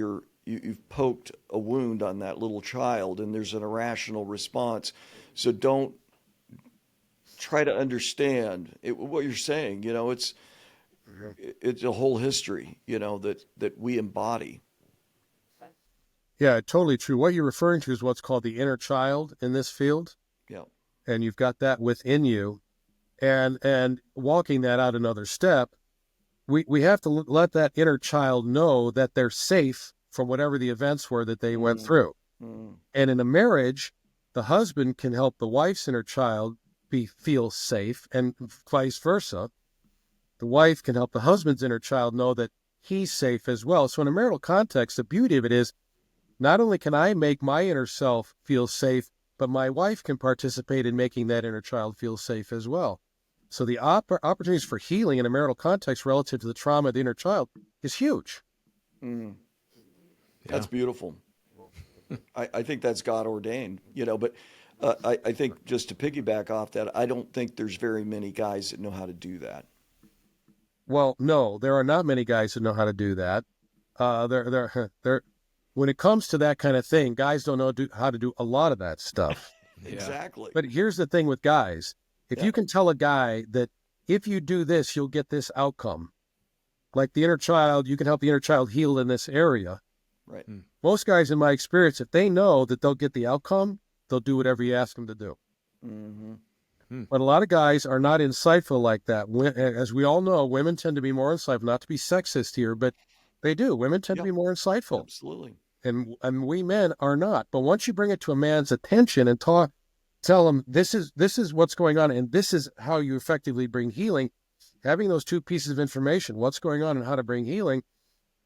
you've poked a wound on that little child and there's an irrational response. So don't try to understand what you're saying. It's a whole history, that we embody. Yeah, totally true. What you're referring to is what's called the inner child in this field. Yeah. And you've got that within you. And walking that out another step, we have to let that inner child know that they're safe from whatever the events were that they went through. And in a marriage, the husband can help the wife's inner child feel safe, and vice versa. The wife can help the husband's inner child know that he's safe as well. So in a marital context, the beauty of it is, not only can I make my inner self feel safe, but my wife can participate in making that inner child feel safe as well. So the opportunities for healing in a marital context relative to the trauma of the inner child is huge. Mm. That's beautiful. I think that's God ordained, but I think just to piggyback off that, I don't think there's very many guys that know how to do that. Well, no, there are not many guys that know how to do that. When it comes to that kind of thing, guys don't know how to do a lot of that stuff. Exactly. But here's the thing with guys. If you can tell a guy that if you do this, you'll get this outcome, like the inner child, you can help the inner child heal in this area. Right. Most guys, in my experience, if they know that they'll get the outcome, they'll do whatever you ask them to do. But a lot of guys are not insightful like that. As we all know, women tend to be more insightful, not to be sexist here, but they do. Women tend to be more insightful. Absolutely. And we men are not. But once you bring it to a man's attention and tell him this is what's going on, and this is how you effectively bring healing, having those two pieces of information, what's going on and how to bring healing,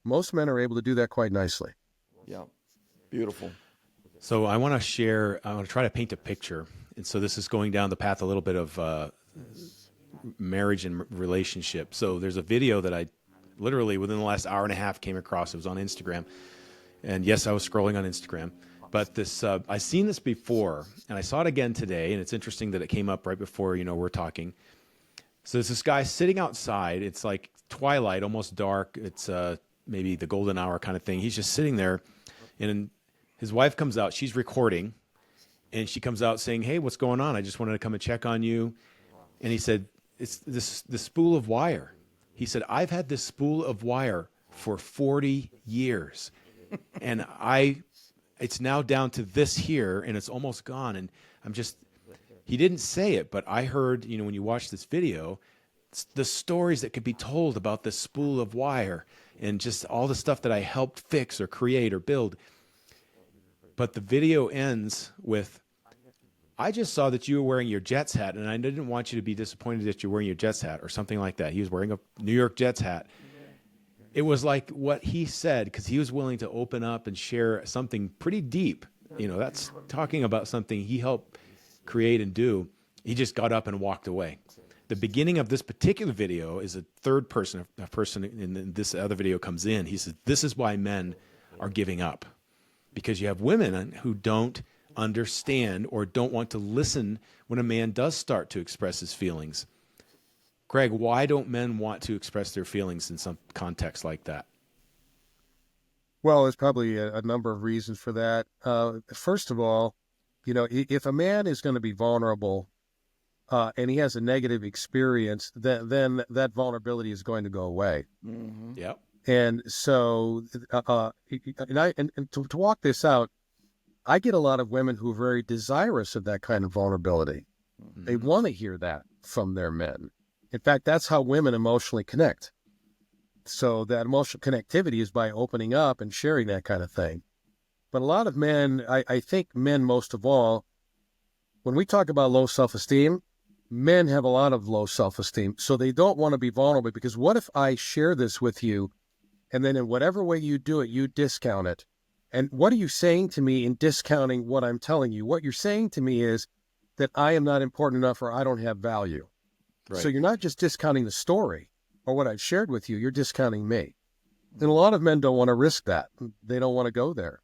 most men are able to do that quite nicely. Yeah. Beautiful. So I want to try to paint a picture. And so this is going down the path a little bit of marriage and relationship. So there's a video that I literally within the last hour and a half came across. It was on Instagram. And yes, I was scrolling on Instagram. But this, I've seen this before, and I saw it again today. And it's interesting that it came up right before, we're talking. So there's this guy sitting outside. It's like twilight, almost dark. It's maybe the golden hour kind of thing. He's just sitting there, and his wife comes out. She's recording, and she comes out saying, "Hey, what's going on? I just wanted to come and check on you." And he said, "It's this spool of wire." He said, "I've had this spool of wire for 40 years, and it's now down to this here, and it's almost gone." And he didn't say it, but I heard, when you watch this video, the stories that could be told about this spool of wire and just all the stuff that I helped fix or create or build. But the video ends with, "I just saw that you were wearing your Jets hat, and I didn't want you to be disappointed that you're wearing your Jets hat," or something like that. He was wearing a New York Jets hat. It was like what he said, because he was willing to open up and share something pretty deep. That's talking about something he helped create and do. He just got up and walked away. The beginning of this particular video is a third person, a person in this other video comes in. He says, "This is why men are giving up. Because you have women who don't understand or don't want to listen when a man does start to express his feelings." Craig, why don't men want to express their feelings in some context like that? Well, there's probably a number of reasons for that. First of all, if a man is going to be vulnerable and he has a negative experience, then that vulnerability is going to go away. Mm-hmm. Yep. And so, to walk this out, I get a lot of women who are very desirous of that kind of vulnerability. Mm-hmm. They want to hear that from their men. In fact, that's how women emotionally connect. So that emotional connectivity is by opening up and sharing that kind of thing. But a lot of men, I think men most of all, when we talk about low self-esteem, men have a lot of low self-esteem. So they don't want to be vulnerable, because what if I share this with you, and then in whatever way you do it, you discount it? And what are you saying to me in discounting what I'm telling you? What you're saying to me is that I am not important enough, or I don't have value. Right. So you're not just discounting the story or what I've shared with you, you're discounting me. And a lot of men don't want to risk that. They don't want to go there.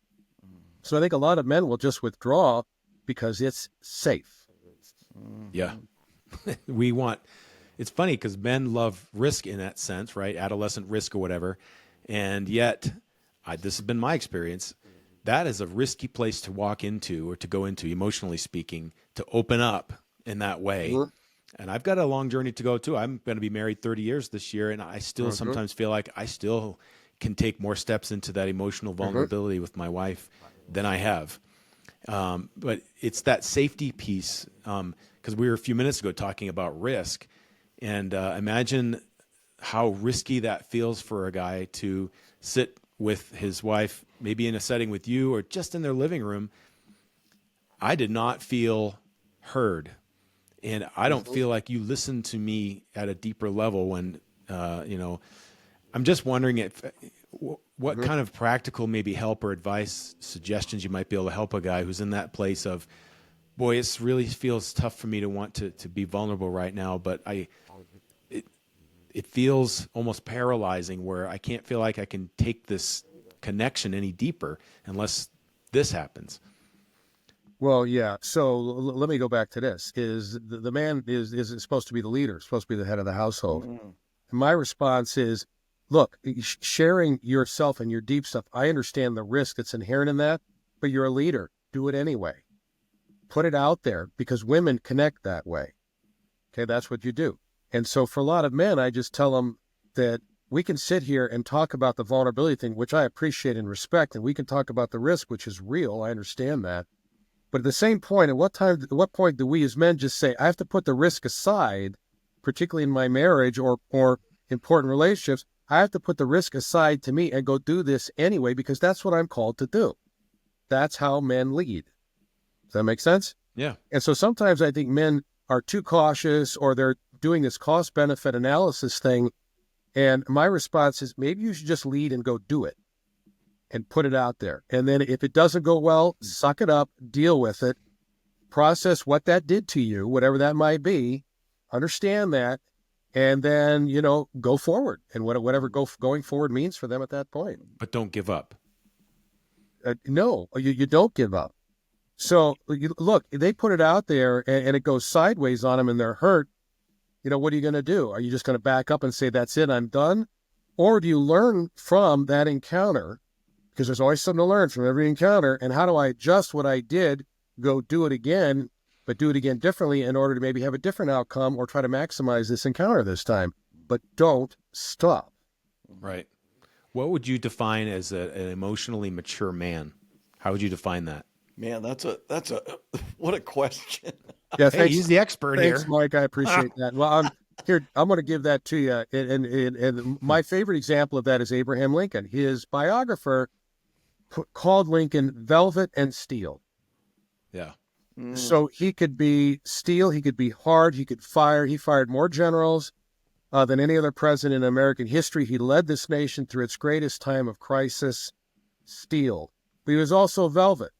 So I think a lot of men will just withdraw because it's safe. Yeah. It's funny because men love risk in that sense, right? Adolescent risk or whatever. And yet, this has been my experience, that is a risky place to walk into or to go into, emotionally speaking, to open up in that way. Mm-hmm. And I've got a long journey to go too. I'm going to be married 30 years this year, and I still sometimes feel like I still can take more steps into that emotional vulnerability with my wife than I have. But it's that safety piece, because we were a few minutes ago talking about risk, and imagine how risky that feels for a guy to sit with his wife, maybe in a setting with you or just in their living room. I did not feel heard. And I don't feel like you listen to me at a deeper level when, I'm just wondering what kind of practical maybe help or advice, suggestions you might be able to help a guy who's in that place of boy, it really feels tough for me to want to be vulnerable right now, but it feels almost paralyzing where I can't feel like I can take this connection any deeper unless this happens. Well, yeah. So let me go back to this. Is the man is supposed to be the leader, supposed to be the head of the household. Mm-hmm. And my response is, look, sharing yourself and your deep stuff, I understand the risk that's inherent in that, but you're a leader. Do it anyway. Put it out there because women connect that way. Okay, that's what you do. And so for a lot of men, I just tell them that we can sit here and talk about the vulnerability thing, which I appreciate and respect, and we can talk about the risk, which is real. I understand that. But at the same point, at what point do we as men just say, I have to put the risk aside, particularly in my marriage or important relationships, I have to put the risk aside to me and go do this anyway, because that's what I'm called to do. That's how men lead. Does that make sense? Yeah. And so sometimes I think men are too cautious or they're doing this cost-benefit analysis thing. And my response is maybe you should just lead and go do it and put it out there. And then if it doesn't go well, suck it up, deal with it, process what that did to you, whatever that might be, understand that, and then, go forward and whatever going forward means for them at that point. But don't give up. No, you don't give up. So look, they put it out there and it goes sideways on them and they're hurt. What are you going to do? Are you just going to back up and say, that's it, I'm done? Or do you learn from that encounter? Because there's always something to learn from every encounter. And how do I adjust what I did, go do it again, but do it again differently in order to maybe have a different outcome or try to maximize this encounter this time? But don't stop. Right. What would you define as an emotionally mature man? How would you define that? Man, that's a what a question. Yeah, Hey, he's the expert thanks, here. Mike. I appreciate that. Well, I'm going to give that to you. And my favorite example of that is Abraham Lincoln. His biographer called Lincoln velvet and steel. Yeah. So he could be steel, he could be hard, he could fire. He fired more generals than any other president in American history. He led this nation through its greatest time of crisis, steel. But he was also velvet.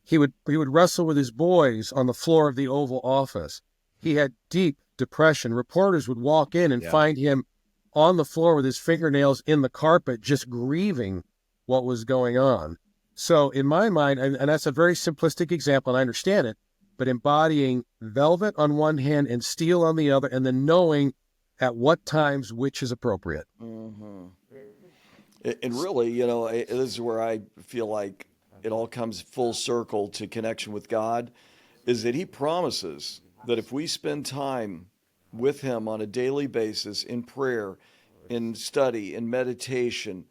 He would wrestle with his boys on the floor of the Oval Office. He had deep depression. Reporters would walk in and find him on the floor with his fingernails in the carpet, just grieving what was going on. So in my mind, and that's a very simplistic example, and I understand it, but embodying velvet on one hand and steel on the other, and then knowing at what times which is appropriate. Mm-hmm. And really, this is where I feel like it all comes full circle to connection with God, is that he promises that if we spend time with him on a daily basis in prayer, in study, in meditation,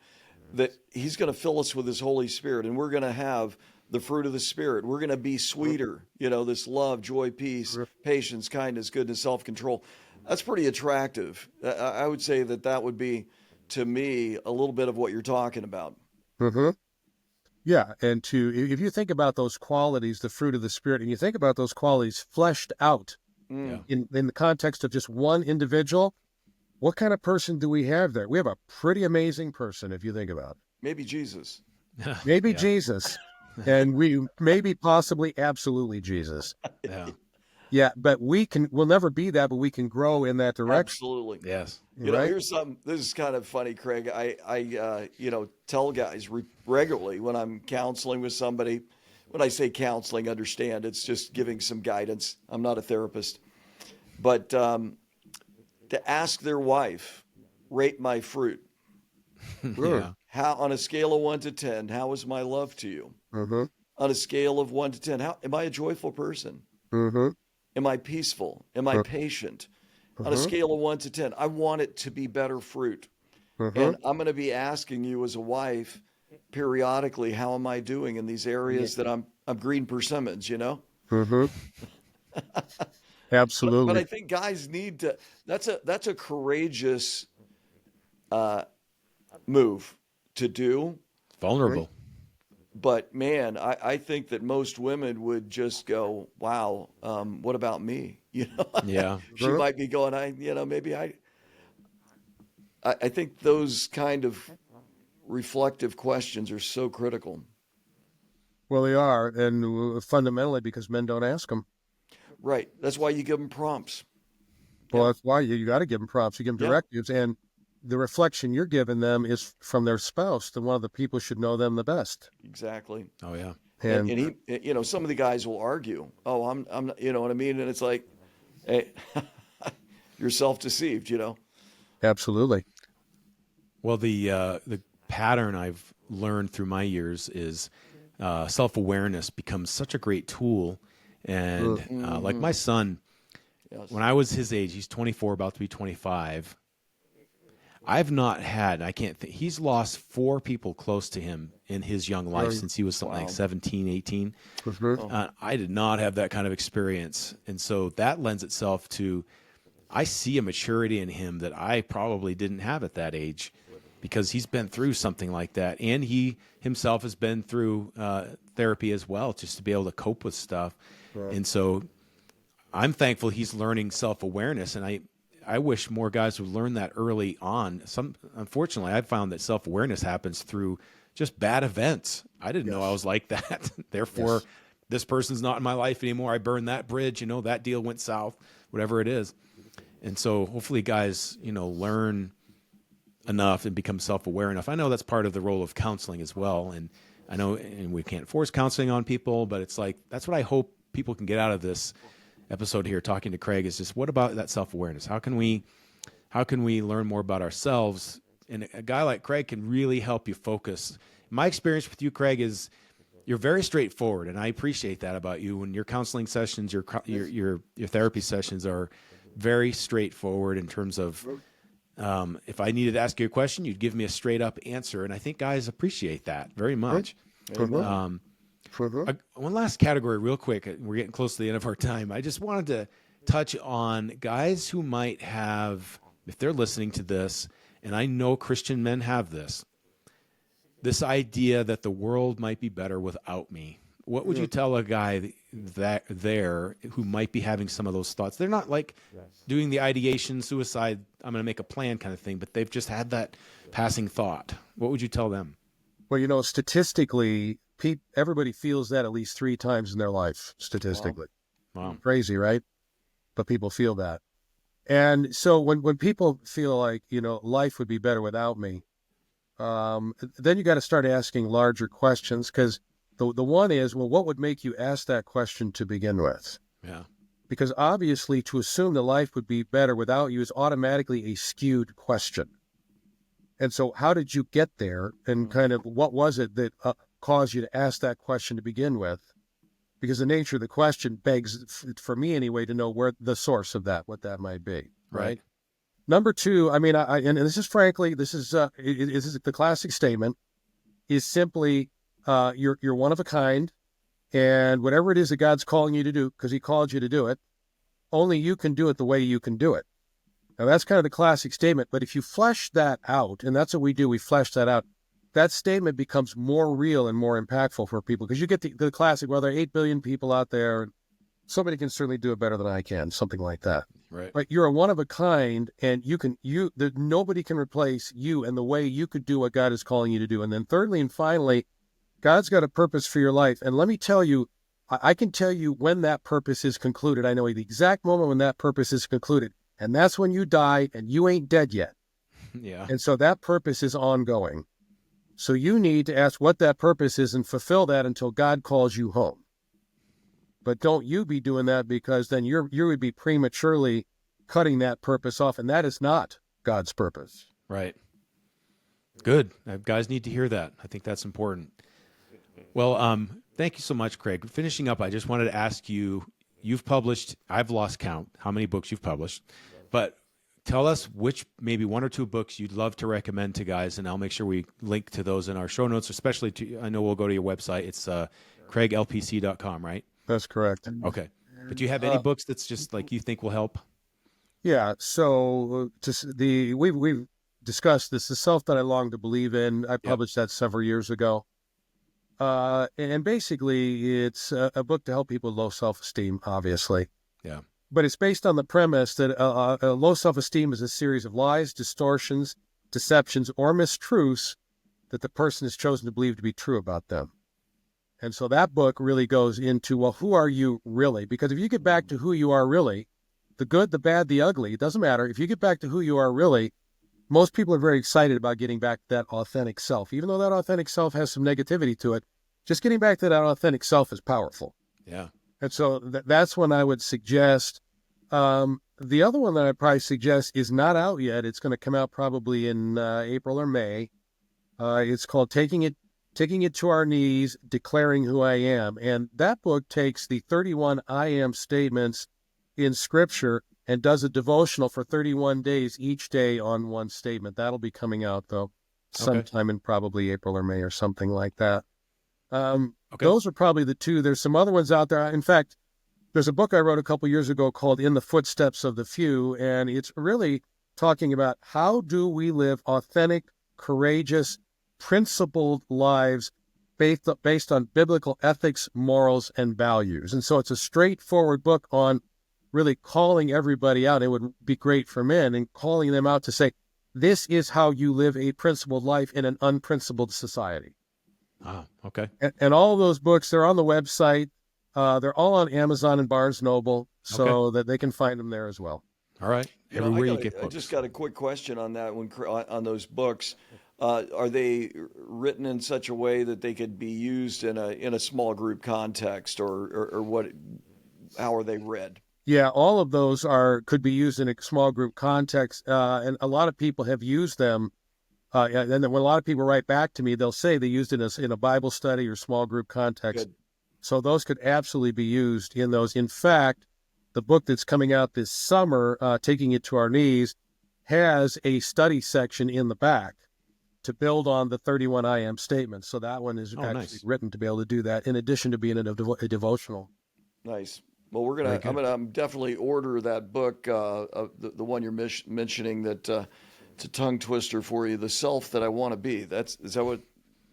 that he's going to fill us with his Holy Spirit and we're going to have the fruit of the Spirit. We're going to be sweeter, this love, joy, peace, patience, kindness, goodness, self-control. That's pretty attractive. I would say that would be, to me, a little bit of what you're talking about. Mm-hmm. Yeah, and if you think about those qualities, the fruit of the Spirit, and you think about those qualities fleshed out in the context of just one individual, what kind of person do we have there? We have a pretty amazing person, if you think about it. Maybe Jesus. Maybe Jesus, and maybe possibly absolutely Jesus. Yeah. Yeah, but we'll never be that, but we can grow in that direction. Absolutely. Yes. Here's something, this is kind of funny, Craig. I tell guys regularly when I'm counseling with somebody, when I say counseling, understand it's just giving some guidance. I'm not a therapist. But to ask their wife, rate my fruit. Yeah. How, on a scale of 1 to 10, how is my love to you? Mm-hmm. On a scale of 1 to 10, how am I a joyful person? Mm-hmm. Am I peaceful? Am I patient? On a scale of 1 to 10, I want it to be better fruit. And I'm going to be asking you as a wife periodically, how am I doing in these areas that I'm green persimmons, Mm-hmm. Absolutely. But I think guys need to, that's a courageous move to do. Vulnerable. But man, I think that most women would just go, wow, what about me? Yeah. She might be going, maybe I think those kind of reflective questions are so critical. Well, they are, and fundamentally because men don't ask them. Right. That's why you give them prompts. Well, that's why you got to give them prompts. You give them Yeah. directives, and the reflection you're giving them is from their spouse. Then one of the people should know them the best. Exactly. Oh yeah. And And he, you know, some of the guys will argue, "Oh, I'm not," you know what I mean? And it's like, hey, you're self-deceived, you know? absolutely. Well, the pattern I've learned through my years is self-awareness becomes such a great tool. And like my son, Yes. when I was his age, he's 24, about to be 25. I've not had, I can't think, he's lost 4 people close to him in his young life since he was something like 17, 18. I did not have that kind of experience. And so that lends itself to, I see a maturity in him that I probably didn't have at that age because he's been through something like that. And he himself has been through therapy as well, just to be able to cope with stuff. Right. And so I'm thankful he's learning self-awareness. And I wish more guys would learn that early on. Unfortunately, I've found that self-awareness happens through just bad events. I didn't know I was like that. Therefore, this person's not in my life anymore. I burned that bridge, you know, that deal went south, whatever it is. And so hopefully guys, you know, learn enough and become self-aware enough. I know that's part of the role of counseling as well. And I know, and we can't force counseling on people, but it's like, that's what I hope people can get out of this episode here talking to Craig, is just, what about that self-awareness? How can we learn more about ourselves? And a guy like Craig can really help you focus. My experience with you, Craig, is you're very straightforward, and I appreciate that about you. When your counseling sessions, your therapy sessions are very straightforward in terms of, if I needed to ask you a question, you'd give me a straight up answer. And I think guys appreciate that very much. One last category real quick. We're getting close to the end of our time. I just wanted to touch on guys who might have, if they're listening to this, and I know Christian men have this idea that the world might be better without me. What would you tell a guy who might be having some of those thoughts? They're not like doing the ideation, suicide, I'm going to make a plan kind of thing, but they've just had that passing thought. What would you tell them? Well, you know, statistically, everybody feels that at least 3 times in their life, statistically. Wow. Crazy, right? But people feel that. And so when people feel like, you know, life would be better without me, then you got to start asking larger questions, because the one is, well, what would make you ask that question to begin with? Yeah. Because obviously to assume that life would be better without you is automatically a skewed question. And so how did you get there? And kind of what was it that caused you to ask that question to begin with? Because the nature of the question begs, for me anyway, to know where the source of that, what that might be. Right. Number 2, I mean, and this is frankly, this is the classic statement, is simply, you're one of a kind, and whatever it is that God's calling you to do, because he called you to do it, only you can do it the way you can do it. Now, that's kind of the classic statement, but if you flesh that out, and that's what we do, we flesh that out, that statement becomes more real and more impactful for people, because you get the classic, well, there are 8 billion people out there, and somebody can certainly do it better than I can, something like that. Right. You're a one of a kind, and nobody can replace you and the way you could do what God is calling you to do. And then thirdly and finally, God's got a purpose for your life. And let me tell you, I can tell you when that purpose is concluded. I know the exact moment when that purpose is concluded. And that's when you die, and you ain't dead yet. Yeah. And so that purpose is ongoing. So you need to ask what that purpose is and fulfill that until God calls you home. But don't you be doing that, because then you would be prematurely cutting that purpose off, and that is not God's purpose. Right. Good. Guys need to hear that. I think that's important. Well, thank you so much, Craig. Finishing up, I just wanted to ask you, you've published, I've lost count how many books you've published, but tell us which, maybe 1 or 2 books you'd love to recommend to guys, and I'll make sure we link to those in our show notes, especially I know we'll go to your website. It's craiglpc.com, right? That's correct. Okay. But do you have any books that's just like you think will help? Yeah. So we've discussed this, The Self That I Long to Believe In. I published that several years ago. And basically it's a book to help people with low self-esteem, obviously. Yeah. But it's based on the premise that low self-esteem is a series of lies, distortions, deceptions, or mistruths that the person has chosen to believe to be true about them. And so that book really goes into, well, who are you really? Because if you get back to who you are really, the good, the bad, the ugly, it doesn't matter. If you get back to who you are really, most people are very excited about getting back to that authentic self. Even though that authentic self has some negativity to it, just getting back to that authentic self is powerful. Yeah. And so that's when I would suggest. The other one that I'd probably suggest is not out yet. It's going to come out probably in April or May. It's called Taking It to Our Knees, Declaring Who I Am. And that book takes the 31 I am statements in Scripture and does a devotional for 31 days, each day on one statement. That'll be coming out, though, sometime in probably April or May or something like that. Those are probably the two. There's some other ones out there. In fact, there's a book I wrote a couple years ago called In the Footsteps of the Few, and it's really talking about how do we live authentic, courageous, principled lives based on biblical ethics, morals, and values. And so it's a straightforward book on really calling everybody out. It would be great for men and calling them out to say, this is how you live a principled life in an unprincipled society. Ah, okay. And all of those books, they're on the website. They're all on Amazon and Barnes Noble, so that they can find them there as well. All right. Everywhere you get books. I just got a quick question on that one, on those books. Are they written in such a way that they could be used in a small group context, or what? How are they read? Yeah, all of those could be used in a small group context, and a lot of people have used them. And then when a lot of people write back to me, they'll say they used it in a Bible study or small group context. Good. So those could absolutely be used in those. In fact, the book that's coming out this summer, Taking It to Our Knees, has a study section in the back to build on the 31 I am statements. So that one is actually written to be able to do that, in addition to being a devotional. Nice. Well, I'm definitely order that book, the one you're mentioning, that it's a tongue twister for you. The self that I want to be. Is that what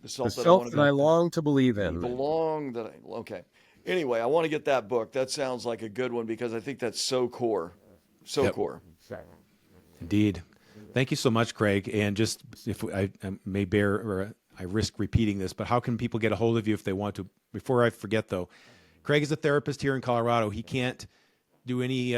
the self that I want to be? I long to believe in. Okay. Anyway, I want to get that book. That sounds like a good one because I think that's so core. Core. Indeed. Thank you so much, Craig. And just if I may bear, or I risk repeating this, but how can people get a hold of you if they want to? Before I forget, though, Craig is a therapist here in Colorado. He can't do any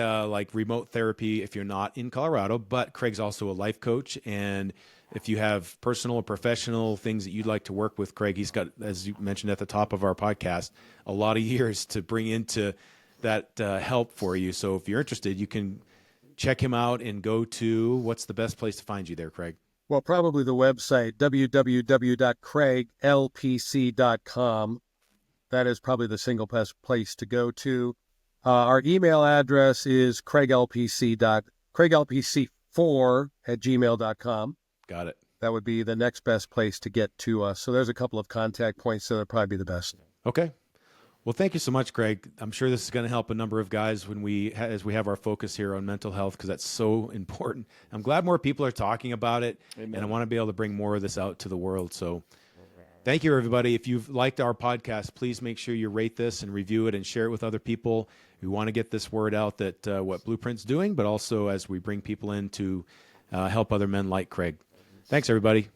remote therapy if you're not in Colorado, but Craig's also a life coach. And if you have personal or professional things that you'd like to work with Craig, he's got, as you mentioned at the top of our podcast, a lot of years to bring into that help for you. So if you're interested, you can check him out and go to, what's the best place to find you there, Craig? Well, probably the website, www.craiglpc.com. That is probably the single best place to go to. Our email address is craiglpc4@gmail.com. Got it. That would be the next best place to get to us. So there's a couple of contact points, so that'd probably be the best. Okay. Well, thank you so much, Craig. I'm sure this is going to help a number of guys as we have our focus here on mental health, because that's so important. I'm glad more people are talking about it. Amen. And I want to be able to bring more of this out to the world. So thank you, everybody. If you've liked our podcast, please make sure you rate this and review it and share it with other people. We want to get this word out that what Blueprint's doing, but also as we bring people in to help other men like Craig. Thanks, everybody.